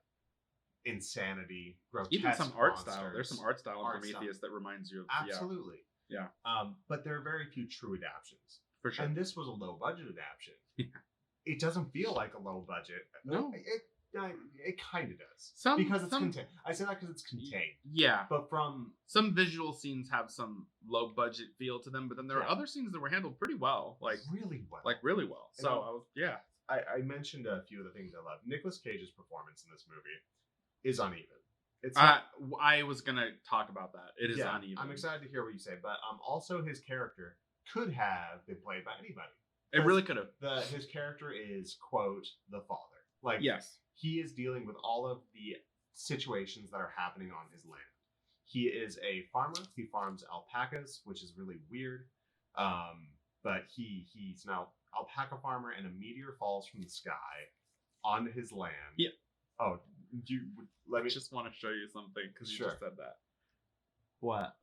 Insanity. Grotesque even some art monsters, style. There's some art style in Prometheus that reminds you of. Absolutely. Yeah. But there are very few true adaptions. For sure. And this was a low budget adaptation. Yeah. It doesn't feel like a low budget. No. It kind of does. Some because it's contained. I say that because it's contained. Yeah. But from some visual scenes have some low budget feel to them, but then there are other scenes that were handled pretty well. Really well. So I mentioned a few of the things I love. Nicolas Cage's performance in this movie is uneven. It's I was gonna talk about that. It is uneven. I'm excited to hear what you say, but also his character could have been played by anybody. It really could have. His character is, quote, the father. Like, yes, he is dealing with all of the situations that are happening on his land. He is a farmer. He farms alpacas, which is really weird. But he's now alpaca farmer, and a meteor falls from the sky on his land. Yeah. Oh, let me just want to show you something because you just said that. What?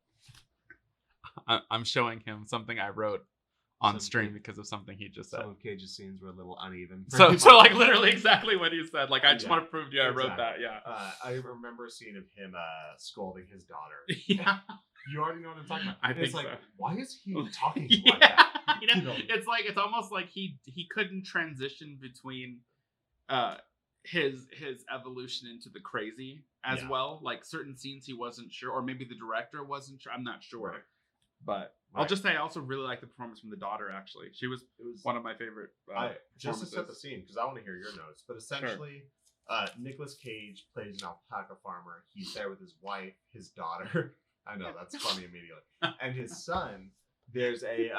I'm showing him something I wrote on stream because of something he just said. Some of Cage's scenes were a little uneven. So like literally exactly what he said. Like I just want to prove to you I wrote that. Yeah. I remember a scene of him scolding his daughter. Yeah. You already know what I'm talking about. I think it's like, so. Why is he talking like that? You know? It's almost like he couldn't transition between his evolution into the crazy as well. Like certain scenes he wasn't sure, or maybe the director wasn't sure. I'm not sure. Right. But I'll just say I also really like the performance from the daughter. Actually, it was one of my favorite. Just to set the scene, because I want to hear your notes. But essentially, Nicolas Cage plays an alpaca farmer. He's there with his wife, his daughter. I know that's funny immediately, and his son. There's a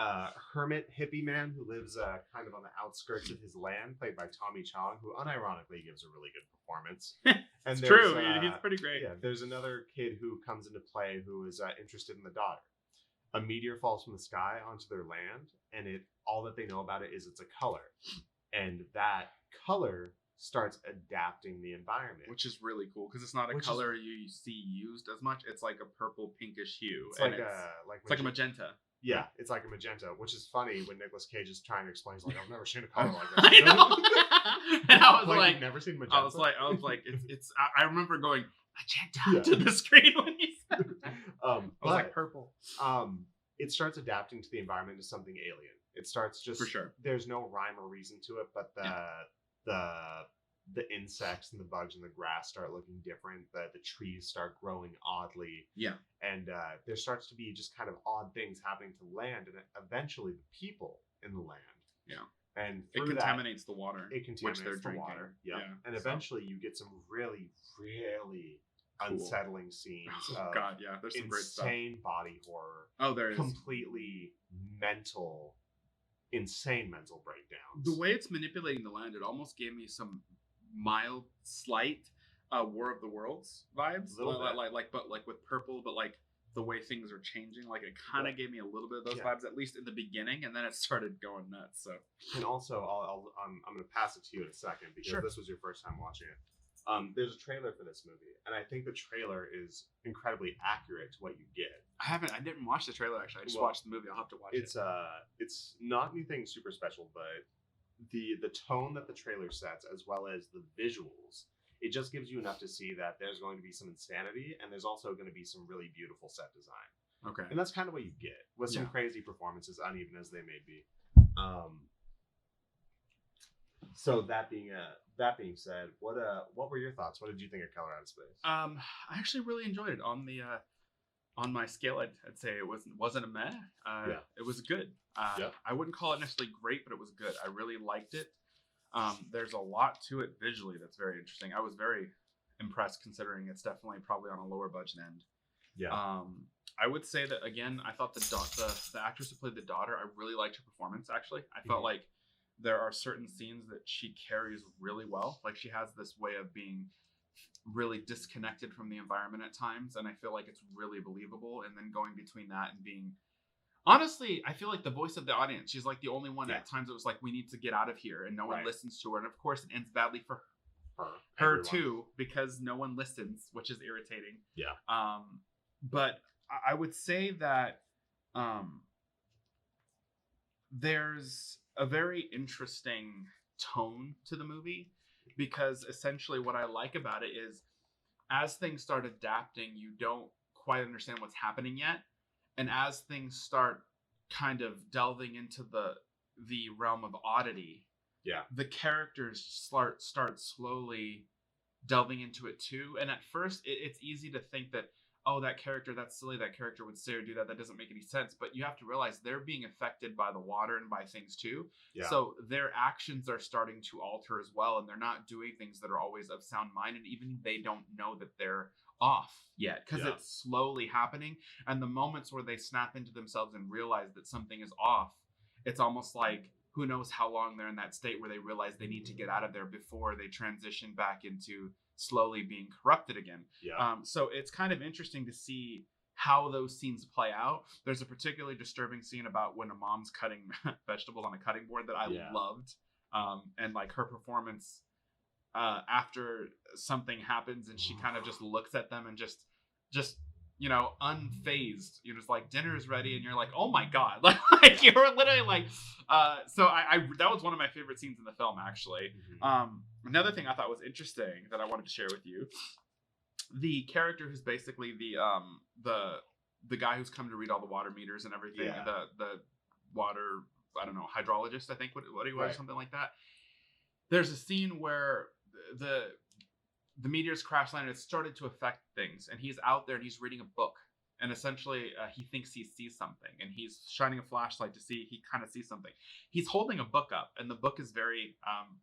hermit hippie man who lives kind of on the outskirts of his land, played by Tommy Chong, who unironically gives a really good performance. And it's true. He's pretty great. Yeah, there's another kid who comes into play who is interested in the daughter. A meteor falls from the sky onto their land, and all that they know about it is it's a color. And that color starts adapting the environment. Which is really cool, because it's not a color you see used as much. It's like a purple pinkish hue. It's like a magenta. Yeah, it's like a magenta, which is funny when Nicolas Cage is trying to explain. He's like, I've never seen a color like this. I know. And I was like, you've never seen magenta? I was like, it's. I remember going magenta to the screen when he said that. I was like purple. It starts adapting to the environment to something alien. It starts just for sure. There's no rhyme or reason to it, but the insects and the bugs in the grass start looking different. The trees start growing oddly. Yeah. And there starts to be just kind of odd things happening to land, and eventually the people in the land. Yeah. And it contaminates the water. It contaminates which they're the drinking. water. Yeah. And eventually you get some really, really unsettling scenes. Oh God, yeah. There's some great stuff. Insane body horror. Oh, there is. Completely insane mental breakdowns. The way it's manipulating the land, it almost gave me some mild, slight War of the Worlds vibes. Like with purple, but like the way things are changing. Like it kind of gave me a little bit of those vibes, at least in the beginning, and then it started going nuts. So. And also, I'm going to pass it to you in a second because this was your first time watching it. There's a trailer for this movie, and I think the trailer is incredibly accurate to what you get. I didn't watch the trailer actually. I just watched the movie. I'll have to watch it. It's not anything super special, but the tone that the trailer sets, as well as the visuals, it just gives you enough to see that there's going to be some insanity, and there's also going to be some really beautiful set design. Okay. And that's kind of what you get with some crazy performances, uneven as they may be. So that being said, what were your thoughts? What did you think of Color Out of Space? I actually really enjoyed it. On my scale, I'd say it wasn't a meh. It was good. I wouldn't call it necessarily great, but it was good. I really liked it. There's a lot to it visually that's very interesting. I was very impressed considering it's definitely probably on a lower budget end. Yeah. I would say that again. I thought the actress who played the daughter, I really liked her performance. Actually, I felt like there are certain scenes that she carries really well. Like she has this way of being really disconnected from the environment at times, and I feel like it's really believable. And then going between that and being, honestly, I feel like the voice of the audience. She's like the only one at times it was like, we need to get out of here, and no one listens to her. And of course, it ends badly for her too, because no one listens, which is irritating. Yeah. But I would say that there's a very interesting tone to the movie, because essentially what I like about it is as things start adapting, you don't quite understand what's happening yet. And as things start kind of delving into the realm of oddity, the characters start slowly delving into it too. And at first, it's easy to think that, oh, that character, that's silly, that character would say or do that, that doesn't make any sense. But you have to realize they're being affected by the water and by things too. So their actions are starting to alter as well, and they're not doing things that are always of sound mind, and even they don't know that they're off yet, because it's slowly happening. And the moments where they snap into themselves and realize that something is off, it's almost like, who knows how long they're in that state where they realize they need to get out of there before they transition back into slowly being corrupted again. So it's kind of interesting to see how those scenes play out. There's a particularly disturbing scene about when a mom's cutting vegetables on a cutting board that I loved. And like her performance after something happens, and she kind of just looks at them and just you know, unfazed. You're just like, dinner's ready, and you're like, oh my god, like you're literally like, so I that was one of my favorite scenes in the film, actually. Another thing I thought was interesting that I wanted to share with you, the character who's basically the guy who's come to read all the water meters and everything, the water, I don't know, hydrologist, I think what he was, something like that. There's a scene where the meteors crash landed. It started to affect things, and he's out there and he's reading a book, and essentially he thinks he sees something, and he's shining a flashlight to see, he kind of sees something. He's holding a book up, and the book is very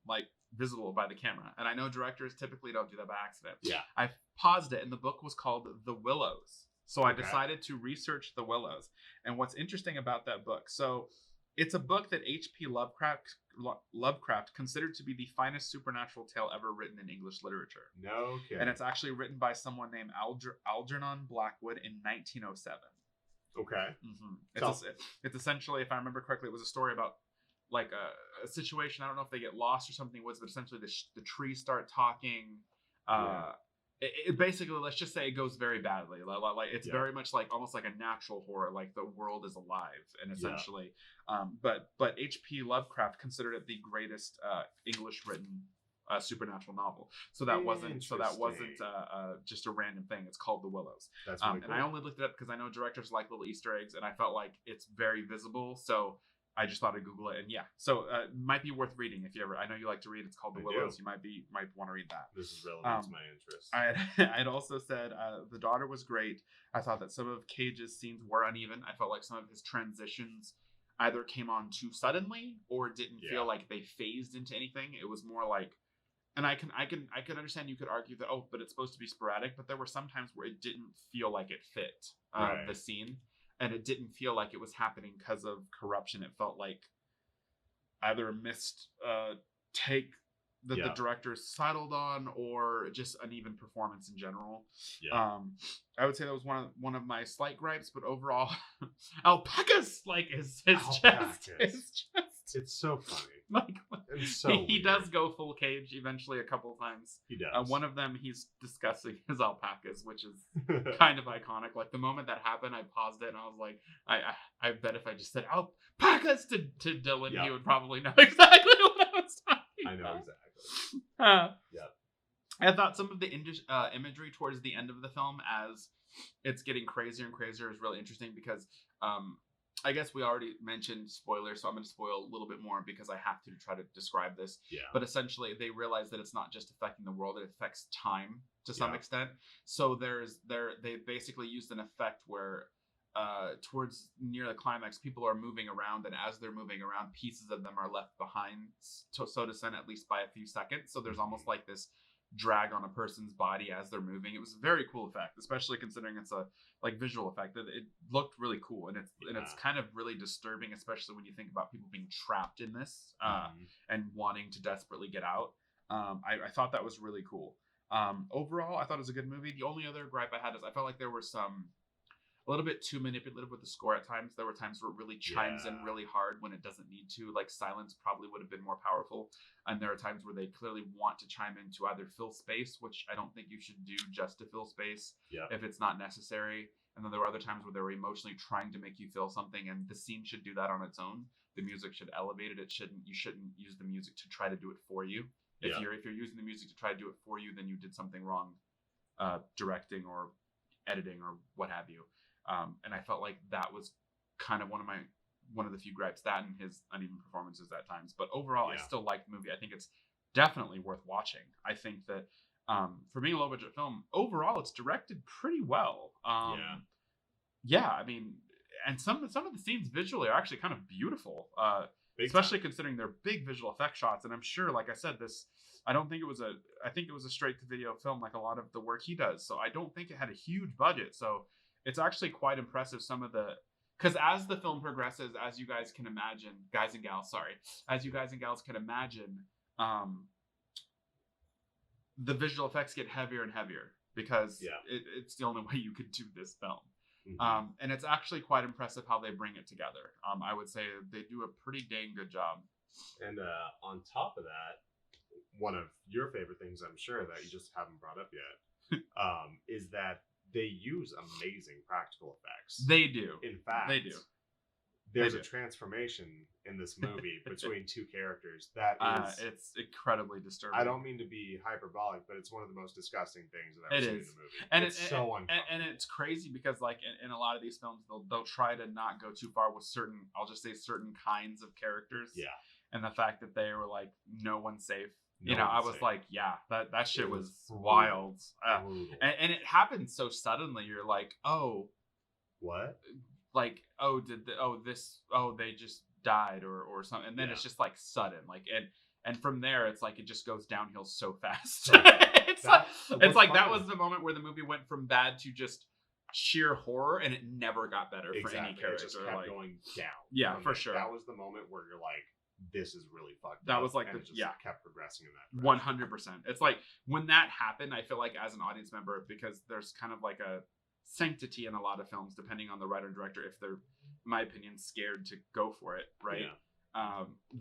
like visible by the camera, and I know directors typically don't do that by accident. I paused it, and the book was called The Willows, so I decided to research The Willows. And what's interesting about that book, so it's a book that H.P. Lovecraft considered to be the finest supernatural tale ever written in English literature. No kidding. And it's actually written by someone named Algernon Blackwood in 1907. Okay. It's essentially, if I remember correctly, it was a story about like a situation. I don't know if they get lost or something, but essentially the trees start talking. It basically, let's just say it goes very badly. Like it's very much like almost like a natural horror, like the world is alive, and essentially, but H.P. Lovecraft considered it the greatest English written supernatural novel. So that wasn't just a random thing. It's called The Willows. That's really cool. And I only looked it up because I know directors like little Easter eggs, and I felt like it's very visible. So I just thought I'd Google it, and so it might be worth reading if you ever. I know you like to read. It's called The Willows. You might want to read that. This is relevant to my interest. I'd also said the daughter was great. I thought that some of Cage's scenes were uneven. I felt like some of his transitions either came on too suddenly or didn't feel like they phased into anything. It was more like, and I can understand, you could argue that, oh, but it's supposed to be sporadic, but there were some times where it didn't feel like it fit the scene. And it didn't feel like it was happening because of corruption. It felt like either a missed take that the director settled on, or just uneven performance in general. I would say that was one of my slight gripes, but overall, Alpacas, like his chest is just, it's so funny. Like, it's so he does go full Cage eventually a couple of times. He does. One of them, he's discussing his alpacas, which is kind of iconic. Like the moment that happened, I paused it and I was like, I bet if I just said alpacas to Dillon, he would probably know exactly what I was talking about. I know exactly. I thought some of the imagery towards the end of the film, as it's getting crazier and crazier, is really interesting because I guess we already mentioned spoilers, so I'm going to spoil a little bit more because I have to try to describe this. But essentially, they realize that it's not just affecting the world; it affects time to some extent. So they basically used an effect where towards near the climax, people are moving around, and as they're moving around, pieces of them are left behind, so to send at least by a few seconds. So there's almost like this drag on a person's body as they're moving. It was a very cool effect, especially considering it's a visual effect. It looked really cool, and it's kind of really disturbing, especially when you think about people being trapped in this and wanting to desperately get out. I thought that was really cool. Overall, I thought it was a good movie. The only other gripe I had is I felt like there were a little bit too manipulative with the score at times. There were times where it really chimes in really hard when it doesn't need to. Like silence probably would have been more powerful. And there are times where they clearly want to chime in to either fill space, which I don't think you should do just to fill space if it's not necessary. And then there were other times where they were emotionally trying to make you feel something, and the scene should do that on its own. The music should elevate it. You shouldn't use the music to try to do it for you. If you're using the music to try to do it for you, then you did something wrong, directing or editing or what have you. And I felt like that was kind of one of the few gripes, that and his uneven performances at times. But overall, I still like the movie. I think it's definitely worth watching. I think that for being a low budget film, overall it's directed pretty well. I mean, and some of the scenes visually are actually kind of beautiful, especially considering they're big visual effect shots. And I'm sure, like I said, I think it was a straight to video film, like a lot of the work he does. So I don't think it had a huge budget. So it's actually quite impressive. Because as the film progresses, as you guys can imagine, as you guys and gals can imagine, the visual effects get heavier and heavier because it's the only way you could do this film. Mm-hmm. And it's actually quite impressive how they bring it together. I would say they do a pretty dang good job. And on top of that, one of your favorite things, I'm sure, that you just haven't brought up yet, is that they use amazing practical effects. They do. In fact, they do. There's a transformation in this movie between two characters that is... it's incredibly disturbing. I don't mean to be hyperbolic, but it's one of the most disgusting things I've ever seen in a movie. And it's so uncomfortable. And it's crazy because, like, in a lot of these films, they'll try to not go too far with certain kinds of characters. Yeah. And the fact that they were like, no one's safe. I was like, that shit was wild. And it happened so suddenly. You're like, oh. What? Like, they just died or something. And then it's just like sudden. Like, and from there, it's like it just goes downhill so fast. It's like that was the moment where the movie went from bad to just sheer horror, and it never got better for any character. It just kept going down. Yeah, for sure. That was the moment where you're like, this is really fucked up. That was like and it just kept progressing in that direction. 100%. It's like when that happened, I feel like as an audience member, because there's kind of like a sanctity in a lot of films, depending on the writer and director, if they're, in my opinion, scared to go for it, right?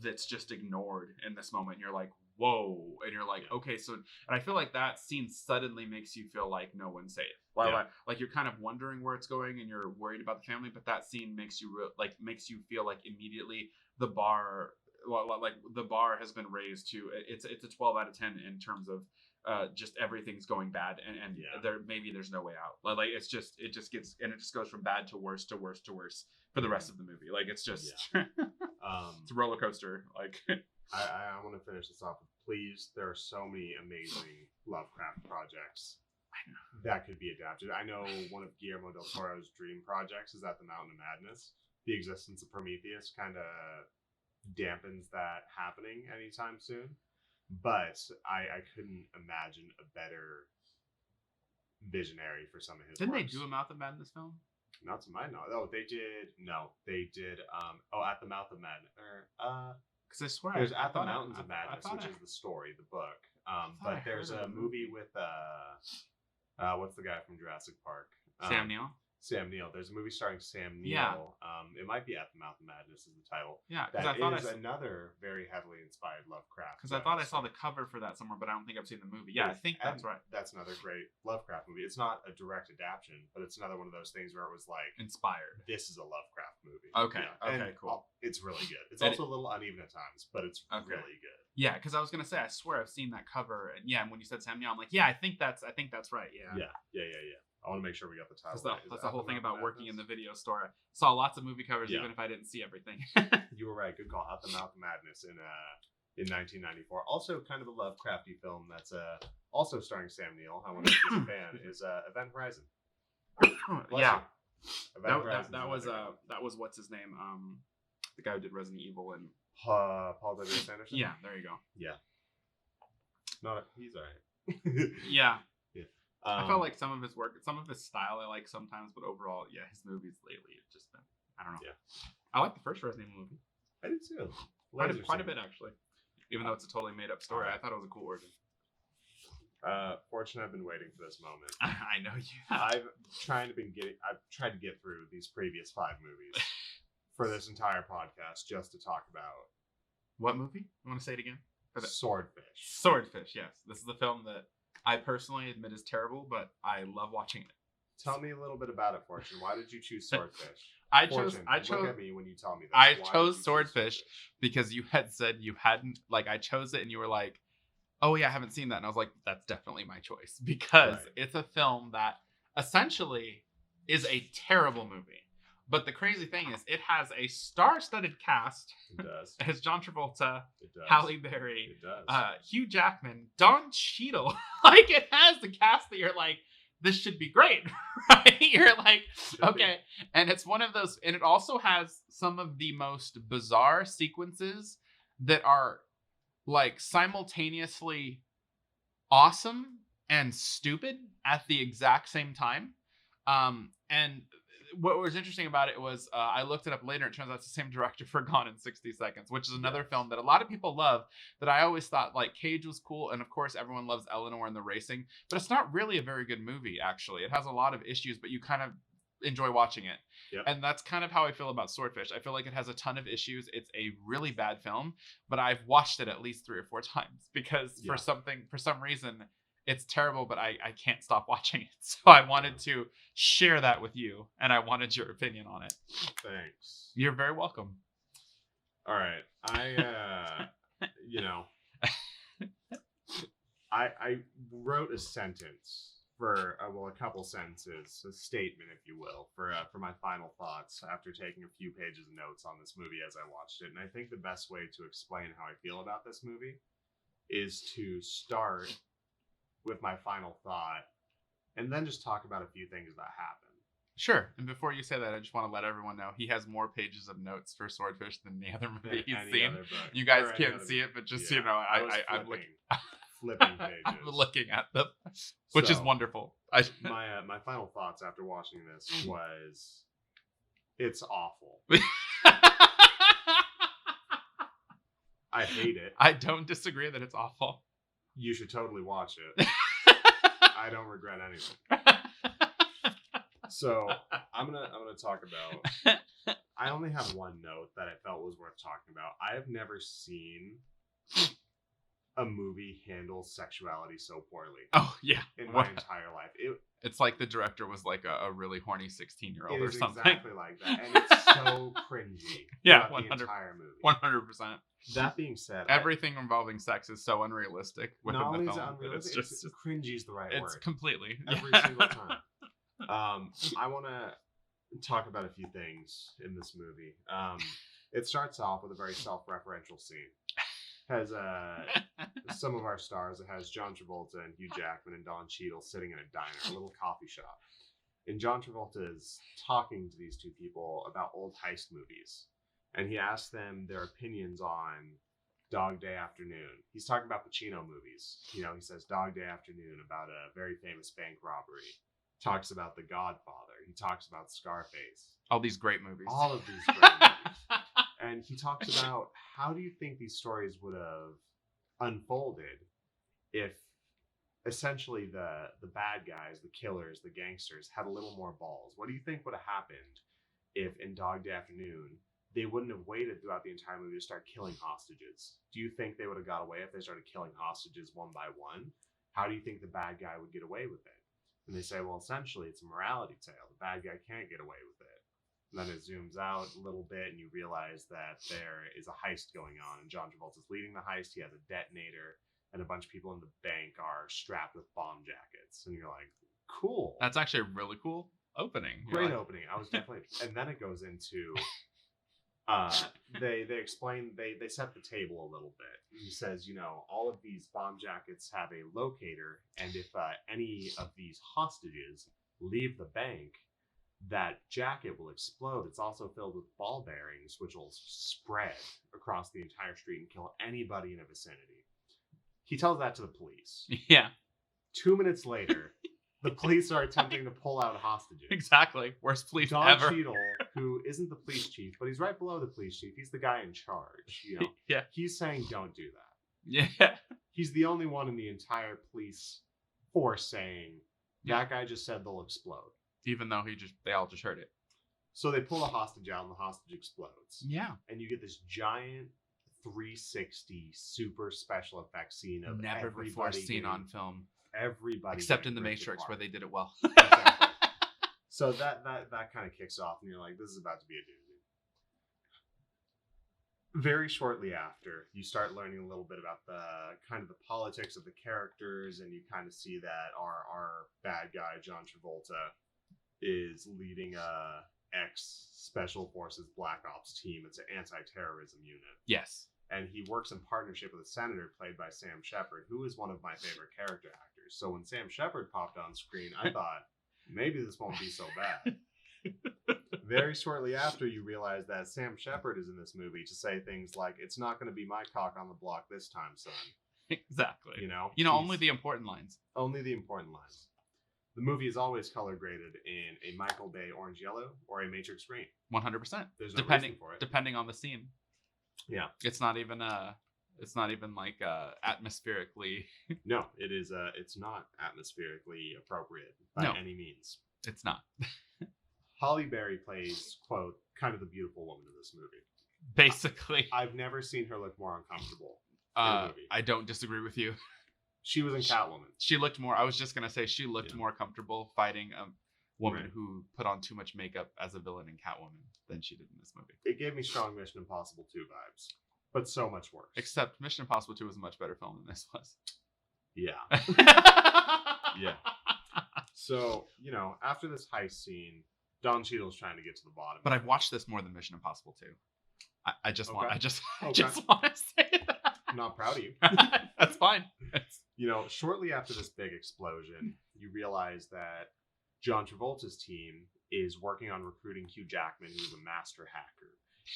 That's just ignored in this moment. And you're like, whoa. And you're like, okay, so, and I feel like that scene suddenly makes you feel like no one's safe. Like you're kind of wondering where it's going and you're worried about the family, but that scene makes you feel like immediately the bar has been raised to, it's a 12 out of 10 in terms of just everything's going bad and there's no way out. Like it just goes from bad to worse to worse to worse for the rest of the movie. Like it's just it's a roller coaster. Like I want to finish this off with, please, there are so many amazing Lovecraft projects that could be adapted. I know one of Guillermo del Toro's dream projects is at the Mountain of Madness. The existence of Prometheus kind of dampens that happening anytime soon. But I couldn't imagine a better visionary for some of his Didn't works. they do a Mouth of Madness film? Not to my knowledge. Oh, they did. No, they did. At the Mouth of Madness. Because I swear there's At the Mountains of Madness, which is the story, the book. But there's a movie with what's the guy from Jurassic Park? Sam Neill. Sam Neill. There's a movie starring Sam Neill. Yeah. It might be At the Mouth of Madness is the title. Yeah, because I thought another very heavily inspired Lovecraft. Because I thought I saw the cover for that somewhere, but I don't think I've seen the movie. Yeah, I think that's right. That's another great Lovecraft movie. It's not a direct adaptation, but it's another one of those things where it was like inspired. This is a Lovecraft movie. Okay. Okay. Cool. It's really good. It's also a little uneven at times, but it's really good. Yeah, because I was gonna say, I swear I've seen that cover, and and when you said Sam Neill, I'm like, I think that's right. Yeah. I want to make sure we got the title. That's the whole thing about working in the video store. I saw lots of movie covers, even if I didn't see everything. You were right. Good call. At the Mouth of Madness in 1994. Also, kind of a Lovecrafty film that's also starring Sam Neill. I wonder if he's a fan. Is Event Horizon. That was what's his name? The guy who did Resident Evil and Paul W. Sanderson. Yeah, there you go. Yeah. He's alright. Yeah. I felt like some of his work, some of his style I like sometimes, but overall, his movies lately have just been, I don't know. Yeah. I like the first Resident Evil movie. I did too. Quite a bit, actually. Even though it's a totally made up story, I thought it was a cool origin. Fortunately, I've been waiting for this moment. I know you have. I've tried to get through these previous 5 movies for this entire podcast just to talk about. What movie? You want to say it again? Swordfish. Swordfish, yes. This is the film that I personally admit is terrible, but I love watching it. Tell me a little bit about it, Fortune. Why did you choose Swordfish? I chose. Look at me when you tell me this. I chose Swordfish because you had said you hadn't. Like, I chose it, and you were like, "Oh yeah, I haven't seen that." And I was like, "That's definitely my choice because it's a film that essentially is a terrible movie. But the crazy thing is, it has a star-studded cast. It does. It has John Travolta, It does. Halle Berry, It does. Hugh Jackman, Don Cheadle. Like, it has the cast that you're like, this should be great, right? You're like, okay. And it's one of those, and it also has some of the most bizarre sequences that are like simultaneously awesome and stupid at the exact same time. And what was interesting about it was I looked it up later. It turns out it's the same director for Gone in 60 Seconds, which is another film that a lot of people love, that I always thought like Cage was cool. And of course, everyone loves Eleanor and the racing, but it's not really a very good movie, actually. It has a lot of issues, but you kind of enjoy watching it. Yep. And that's kind of how I feel about Swordfish. I feel like it has a ton of issues. It's a really bad film, but I've watched it at least 3 or 4 times because for some reason, it's terrible, but I can't stop watching it. So I wanted to share that with you, and I wanted your opinion on it. Thanks. You're very welcome. All right. I wrote a sentence for, a couple sentences, a statement, if you will, for my final thoughts after taking a few pages of notes on this movie as I watched it. And I think the best way to explain how I feel about this movie is to start with my final thought and then just talk about a few things that happened. Sure. And before you say that, I just want to let everyone know he has more pages of notes for Swordfish than the other movie he's seen. You guys can't see it, but just, I'm flipping pages. I'm looking at them, which is wonderful. My final thoughts after watching this was, it's awful. I hate it. I don't disagree that it's awful. You should totally watch it. I don't regret anything. So I'm gonna talk about. I only have one note that I felt was worth talking about. I have never seen a movie handle sexuality so poorly. Oh yeah, in my entire life. It's like the director was like a really horny 16-year-old or something. Exactly like that, and it's so cringy. Yeah, 100%. The entire movie. 100%. That being said, everything involving sex is so unrealistic within the film. It's just cringy is the right word. It's completely every single time. I want to talk about a few things in this movie. It starts off with a very self-referential scene. Has some of our stars. It has John Travolta and Hugh Jackman and Don Cheadle sitting in a diner, a little coffee shop. And John Travolta is talking to these two people about old heist movies. And he asks them their opinions on Dog Day Afternoon. He's talking about Pacino movies. He says Dog Day Afternoon about a very famous bank robbery. Talks about The Godfather. He talks about Scarface. All these great movies. All of these great movies. And he talks about, how do you think these stories would have unfolded if essentially the bad guys, the killers, the gangsters had a little more balls? What do you think would have happened if in Dog Day Afternoon they wouldn't have waited throughout the entire movie to start killing hostages? Do you think they would have got away if they started killing hostages one by one? How do you think the bad guy would get away with it? And they say, well, essentially it's a morality tale. The bad guy can't get away with it. And then it zooms out a little bit and you realize that there is a heist going on, and John Travolta's leading the heist. He has a detonator, and a bunch of people in the bank are strapped with bomb jackets. And you're like, cool. That's actually a really cool opening. Great opening. I was definitely. And then it goes into they explain, they set the table a little bit. He says, all of these bomb jackets have a locator, and if any of these hostages leave the bank, that jacket will explode. It's also filled with ball bearings, which will spread across the entire street and kill anybody in a vicinity. He tells that to the police. Yeah. 2 minutes later, the police are attempting to pull out hostages. Exactly. Worst police Don ever. Cheadle, who isn't the police chief, but he's right below the police chief. He's the guy in charge. Yeah. He's saying, don't do that. Yeah. He's the only one in the entire police force saying, that guy just said they'll explode. Even though they all just heard it. So they pull a hostage out and the hostage explodes. Yeah. And you get this giant 360 super special effects scene of never before seen on film. Everybody. Except in The Matrix, where they did it well. Exactly. So that kind of kicks off and you're like, this is about to be a doozy. Very shortly after, you start learning a little bit about the kind of the politics of the characters, and you kind of see that our bad guy, John Travolta, is leading a ex-Special Forces Black Ops team. It's an anti-terrorism unit. Yes. And he works in partnership with a senator played by Sam Shepard, who is one of my favorite character actors. So when Sam Shepard popped on screen, I thought, maybe this won't be so bad. Very shortly after, you realize that Sam Shepard is in this movie to say things like, it's not going to be my cock on the block this time, son. Exactly. You know, only the important lines. Only the important lines. The movie is always color graded in a Michael Bay orange yellow or a matrix green. 100%. There's no reason for it. Depending on the scene. Yeah. It's not even like atmospherically. No, it is. It's not atmospherically appropriate by any means. It's not. Halle Berry plays, quote, kind of the beautiful woman in this movie. Basically. I've never seen her look more uncomfortable in a movie. I don't disagree with you. She was in Catwoman. She looked more, I was just going to say, she looked more comfortable fighting a woman who put on too much makeup as a villain in Catwoman than she did in this movie. It gave me strong Mission Impossible 2 vibes, but so much worse. Except Mission Impossible 2 was a much better film than this was. Yeah. Yeah. So, after this heist scene, Don Cheadle's trying to get to the bottom. But I've watched this more than Mission Impossible 2. I just want to say that. I'm not proud of you. That's fine. Shortly after this big explosion, you realize that John Travolta's team is working on recruiting Hugh Jackman, who's a master hacker.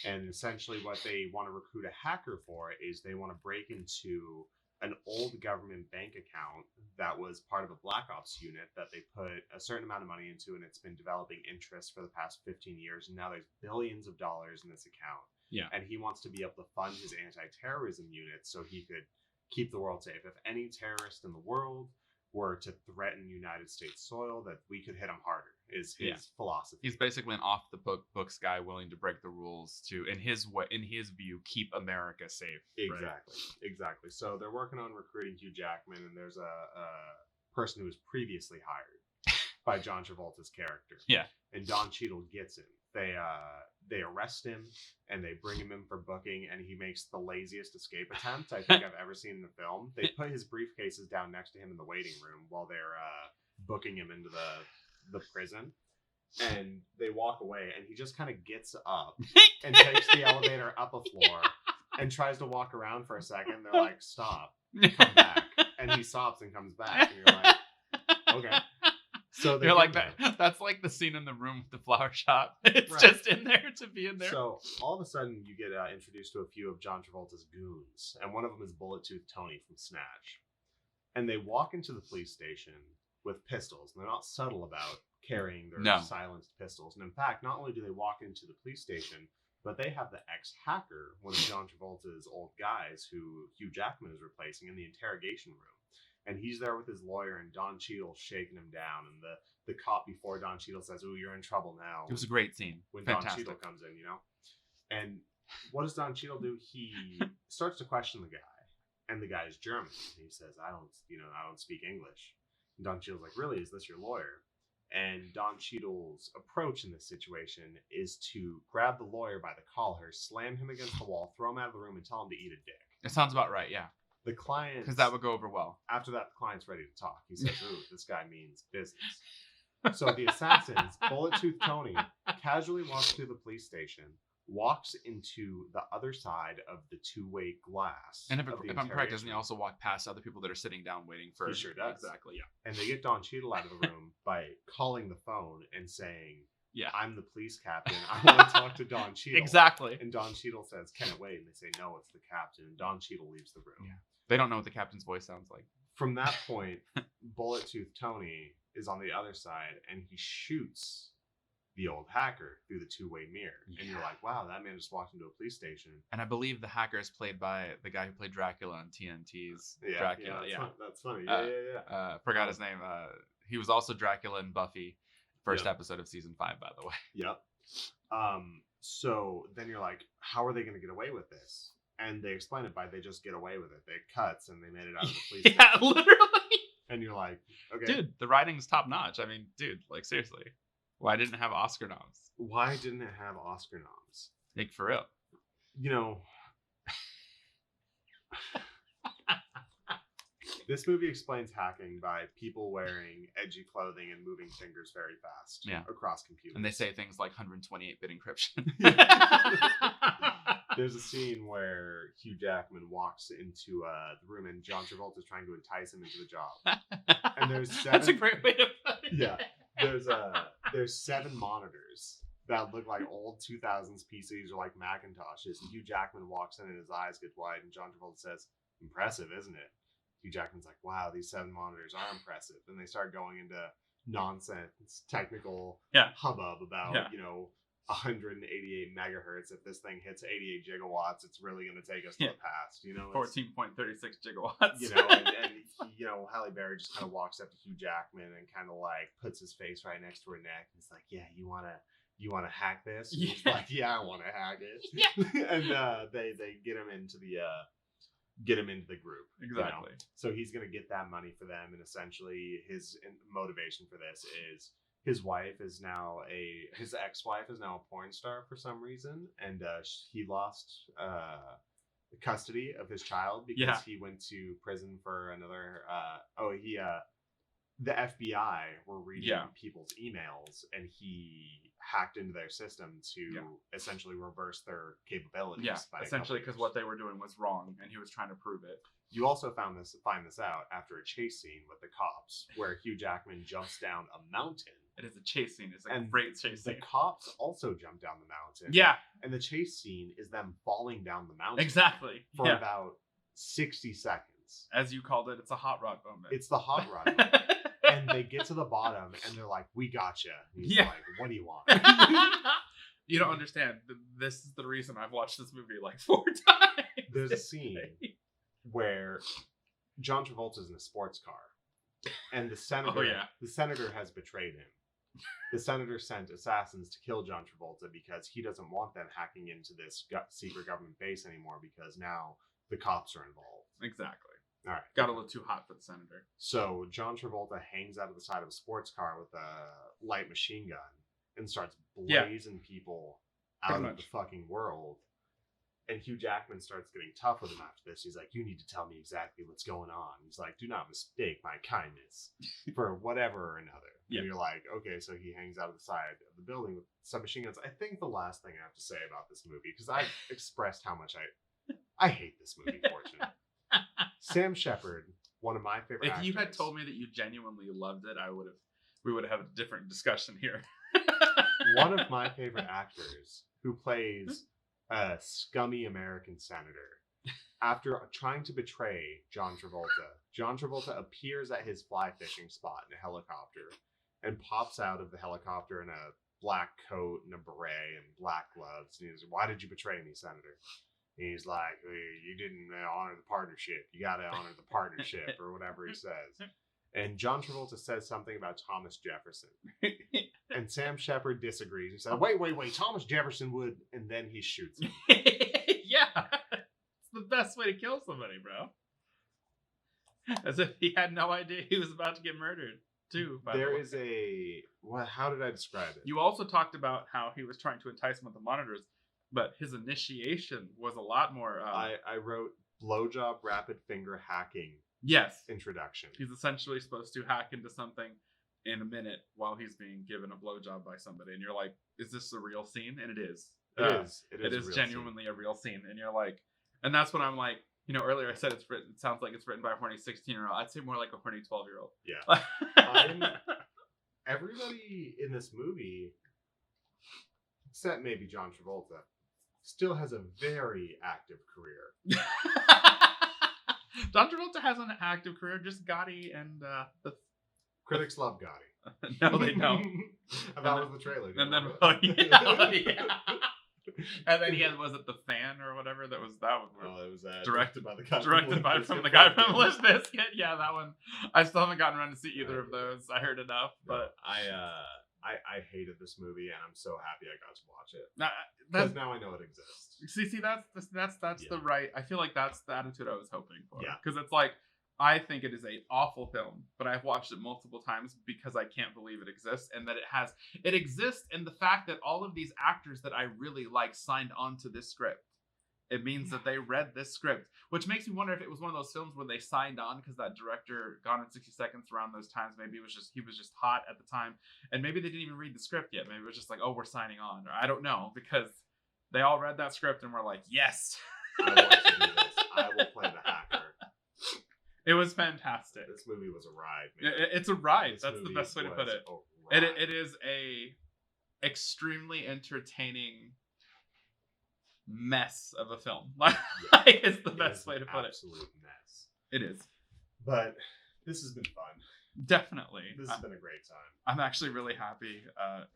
And essentially what they want to recruit a hacker for is they want to break into an old government bank account that was part of a Black Ops unit that they put a certain amount of money into, and it's been developing interest for the past 15 years. And now there's billions of dollars in this account. Yeah. And he wants to be able to fund his anti-terrorism unit so he could keep the world safe. If any terrorist in the world were to threaten United States soil, that we could hit him harder, is his philosophy. He's basically an off the books guy willing to break the rules to, in his view, keep America safe. Exactly. So they're working on recruiting Hugh Jackman, and there's a person who was previously hired by John Travolta's character. Yeah. And Don Cheadle gets him. They arrest him and they bring him in for booking, and he makes the laziest escape attempt I think I've ever seen in a film. They put his briefcases down next to him in the waiting room while they're booking him into the prison, and they walk away, and he just kind of gets up and takes the elevator up a floor and tries to walk around for a second. They're like, stop, come back. And he stops and comes back, and you're like, okay. So you're like, that's like the scene in The Room with the flower shop. It's just in there to be in there. So all of a sudden you get introduced to a few of John Travolta's goons, and one of them is Bullet Tooth Tony from Snatch. And they walk into the police station with pistols, and they're not subtle about carrying their silenced pistols. And in fact, not only do they walk into the police station, but they have the ex-hacker, one of John Travolta's old guys who Hugh Jackman is replacing, in the interrogation room. And he's there with his lawyer, and Don Cheadle shaking him down. And the cop before Don Cheadle says, "Oh, you're in trouble now." It was a great scene. When Fantastic. Don Cheadle comes in, And what does Don Cheadle do? He starts to question the guy, and the guy is German. And he says, I don't speak English. And Don Cheadle's like, really? Is this your lawyer? And Don Cheadle's approach in this situation is to grab the lawyer by the collar, slam him against the wall, throw him out of the room, and tell him to eat a dick. It sounds about right, yeah. The client... Because that would go over well. After that, the client's ready to talk. He says, ooh, this guy means business. So the assassins, Bullet Tooth Tony, casually walks through the police station, walks into the other side of the two-way glass. And if I'm correct, doesn't he also walk past other people that are sitting down waiting for... He sure does. Exactly, yeah. And they get Don Cheadle out of the room by calling the phone and saying, I'm the police captain. I want to talk to Don Cheadle. Exactly. And Don Cheadle says, can it wait? And they say, no, it's the captain. And Don Cheadle leaves the room. Yeah. They don't know what the captain's voice sounds like. From that point, Bullet Tooth Tony is on the other side, and he shoots the old hacker through the two-way mirror. Yeah. And you're like, wow, that man just walked into a police station. And I believe the hacker is played by the guy who played Dracula on TNT's Dracula. That's funny. Yeah. Forgot his name. He was also Dracula in Buffy, first episode of season 5, by the way. Yep. So then you're like, how are they going to get away with this? And they explain it by they just get away with it. They cuts and they made it out of the police station. Yeah, literally. And you're like, okay. Dude, the writing's top notch. I mean, dude, like seriously. Why didn't it have Oscar noms? Why didn't it have Oscar noms? Like, for real. This movie explains hacking by people wearing edgy clothing and moving fingers very fast across computers. And they say things like 128-bit encryption. There's a scene where Hugh Jackman walks into the room and John Travolta is trying to entice him into the job. And there's 7... That's a great way to put it. Yeah. There's 7 monitors that look like old 2000s PCs or like Macintoshes. And Hugh Jackman walks in and his eyes get wide and John Travolta says, "Impressive, isn't it?" Hugh Jackman's like, "Wow, these 7 monitors are impressive." And they start going into nonsense, technical hubbub about, 188 megahertz. If this thing hits 88 gigawatts, it's really going to take us to the past. 14.36 gigawatts. And Halle Berry just kind of walks up to Hugh Jackman and kind of like puts his face right next to her neck. And he's like, "Yeah, you want to hack this?" And he's like, "Yeah, I want to hack it." Yeah. And they get him into the group. Exactly. So he's going to get that money for them. And essentially his motivation for this is his ex-wife is now a porn star for some reason. And he lost custody of his child because he went to prison for another, the FBI were reading people's emails and he hacked into their system to essentially reverse their capabilities. Yeah, essentially because what they were doing was wrong and he was trying to prove it. You also find this out after a chase scene with the cops where Hugh Jackman jumps down a mountain. It is a chase scene. It's a great chase scene. The cops also jump down the mountain. Yeah. And the chase scene is them falling down the mountain. Exactly. For about 60 seconds. As you called it, it's a hot rod moment. It's the hot rod moment. And they get to the bottom and they're like, "We gotcha." And he's like, "What do you want?" You don't understand. This is the reason I've watched this movie like 4 times. There's a scene where John Travolta's in a sports car and the senator has betrayed him. The senator sent assassins to kill John Travolta because he doesn't want them hacking into this secret government base anymore because now the cops are involved. Exactly. All right. Got a little too hot for the senator. So John Travolta hangs out of the side of a sports car with a light machine gun and starts blazing people out of the fucking world. And Hugh Jackman starts getting tough with him after this. He's like, "You need to tell me exactly what's going on." He's like, "Do not mistake my kindness for whatever or another." And you're like, okay, so he hangs out of the side of the building with submachine guns. I think the last thing I have to say about this movie, because I've expressed how much I hate this movie, Fortune. Sam Shepard, one of my favorite actors. If you had told me that you genuinely loved it, we would have had a different discussion here. One of my favorite actors who plays a scummy American senator. After trying to betray John Travolta appears at his fly fishing spot in a helicopter and pops out of the helicopter in a black coat and a beret and black gloves. And he's like, "Why did you betray me, Senator?" And he's like, "You didn't honor the partnership. You got to honor the partnership," or whatever he says. And John Travolta says something about Thomas Jefferson. And Sam Shepard disagrees. He says, wait, Thomas Jefferson would, and then he shoots him. Yeah. It's the best way to kill somebody, bro. As if he had no idea he was about to get murdered, too. There is how did I describe it? You also talked about how he was trying to entice him with the monitors, but his initiation was a lot more... I wrote blowjob rapid finger hacking. Yes. Introduction. He's essentially supposed to hack into something in a minute while he's being given a blowjob by somebody. And you're like, is this a real scene? And it is. It is genuinely a real scene. And you're like, and that's when I'm like, earlier I said it sounds like it's written by a horny 16-year-old. I'd say more like a horny 12-year-old. Yeah. Everybody in this movie, except maybe John Travolta, still has a very active career. John Travolta has an active career, just Gotti and the critics love Gotti. No, they don't. And that was the trailer. And then, and then he had, was it The Fan or whatever? That was it was directed by the guy. From the guy from Limp Bizkit. Yeah, that one. I still haven't gotten around to see either of those. I heard enough, but I hated this movie, and I'm so happy I got to watch it. Because now I know it exists. See, that's the right. I feel like that's the attitude I was hoping for. Yeah. Because it's like, I think it is an awful film, but I've watched it multiple times because I can't believe it exists, and that it exists, and the fact that all of these actors that I really like signed on to this script It means that they read this script, which makes me wonder if it was one of those films where they signed on because that director, Gone in 60 Seconds, around those times, maybe he was just hot at the time, and maybe they didn't even read the script yet. Maybe it was just like, oh, we're signing on, or I don't know, because they all read that script and were like, yes. I want to do this. I will play the hacker. It was fantastic. This movie was a ride, man. It's a ride. This That's the movie best way to put was it. a ride. It is a extremely entertaining mess of a film. Like, it's the best way to put it. Absolute mess. It is. But this has been fun. Definitely. This has been a great time. I'm actually really happy,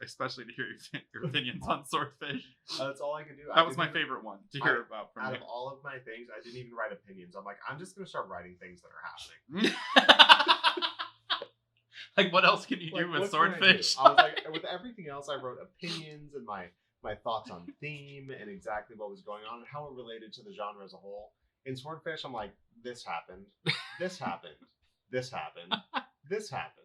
especially to hear your opinions on Swordfish. That's all I could do. That was my favorite one to hear about from you. Out of all of my things, I didn't even write opinions. I'm like, I'm just going to start writing things that are happening. Like, what else can you do with Swordfish? I was like, with everything else, I wrote opinions and my thoughts on theme and exactly what was going on and how it related to the genre as a whole. In Swordfish, I'm like, this happened, this happened, this happened, this happened.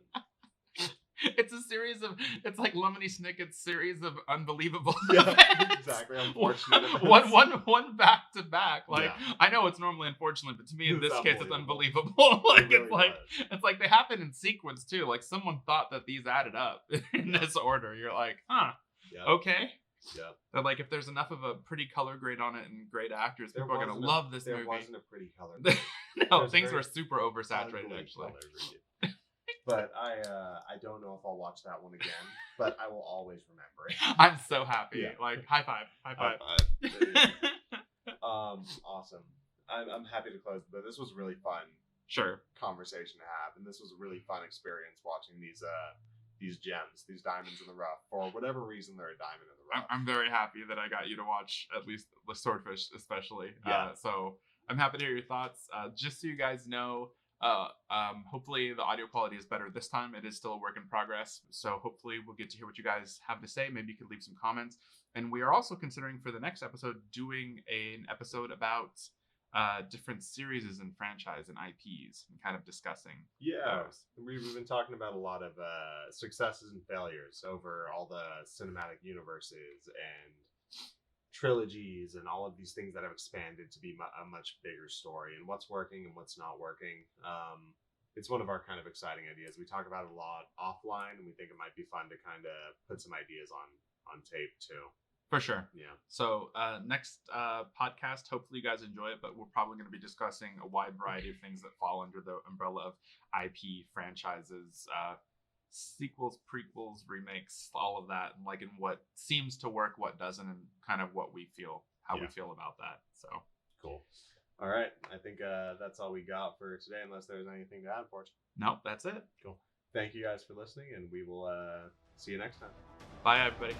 It's a series of, it's like Lemony Snicket's series of unbelievable events. Yeah, exactly. Unfortunate events. One back to back. Like, yeah. I know it's normally unfortunate, but to me in this case it's unbelievable. Like, it really it's like they happen in sequence too. Like, someone thought that these added up in this order. You're like, huh, okay. Yeah. But like, if there's enough of a pretty color grade on it and great actors, people are gonna love this movie. There wasn't a pretty color. No, things were super oversaturated actually. But I don't know if I'll watch that one again, but I will always remember it. I'm so happy. Yeah. Like, high five. Awesome. I'm happy to close, but this was really fun. Sure. Conversation to have, and this was a really fun experience watching these gems, these diamonds in the rough. For whatever reason, they're a diamond in the rough. I'm very happy that I got you to watch at least the Swordfish, especially. Yeah. So I'm happy to hear your thoughts. Just so you guys know. Hopefully the audio quality is better this time. It is still a work in progress, so hopefully we'll get to hear what you guys have to say. Maybe you could leave some comments. And we are also considering for the next episode doing an episode about different series and franchise and IPs and kind of discussing those. We've been talking about a lot of successes and failures over all the cinematic universes and trilogies and all of these things that have expanded to be a much bigger story, and what's working and what's not working. It's one of our kind of exciting ideas. We talk about it a lot offline, and we think it might be fun to kind of put some ideas on tape too. For sure. Yeah. So next podcast, hopefully you guys enjoy it, but we're probably going to be discussing a wide variety of things that fall under the umbrella of IP franchises, sequels, prequels, remakes, all of that, and like in what seems to work, what doesn't, and kind of what we feel, how we feel about that. So cool. All right, I think that's all we got for today, unless there's anything to add, Fortune. Nope, that's it. Cool. Thank you guys for listening, and we will see you next time. Bye, everybody.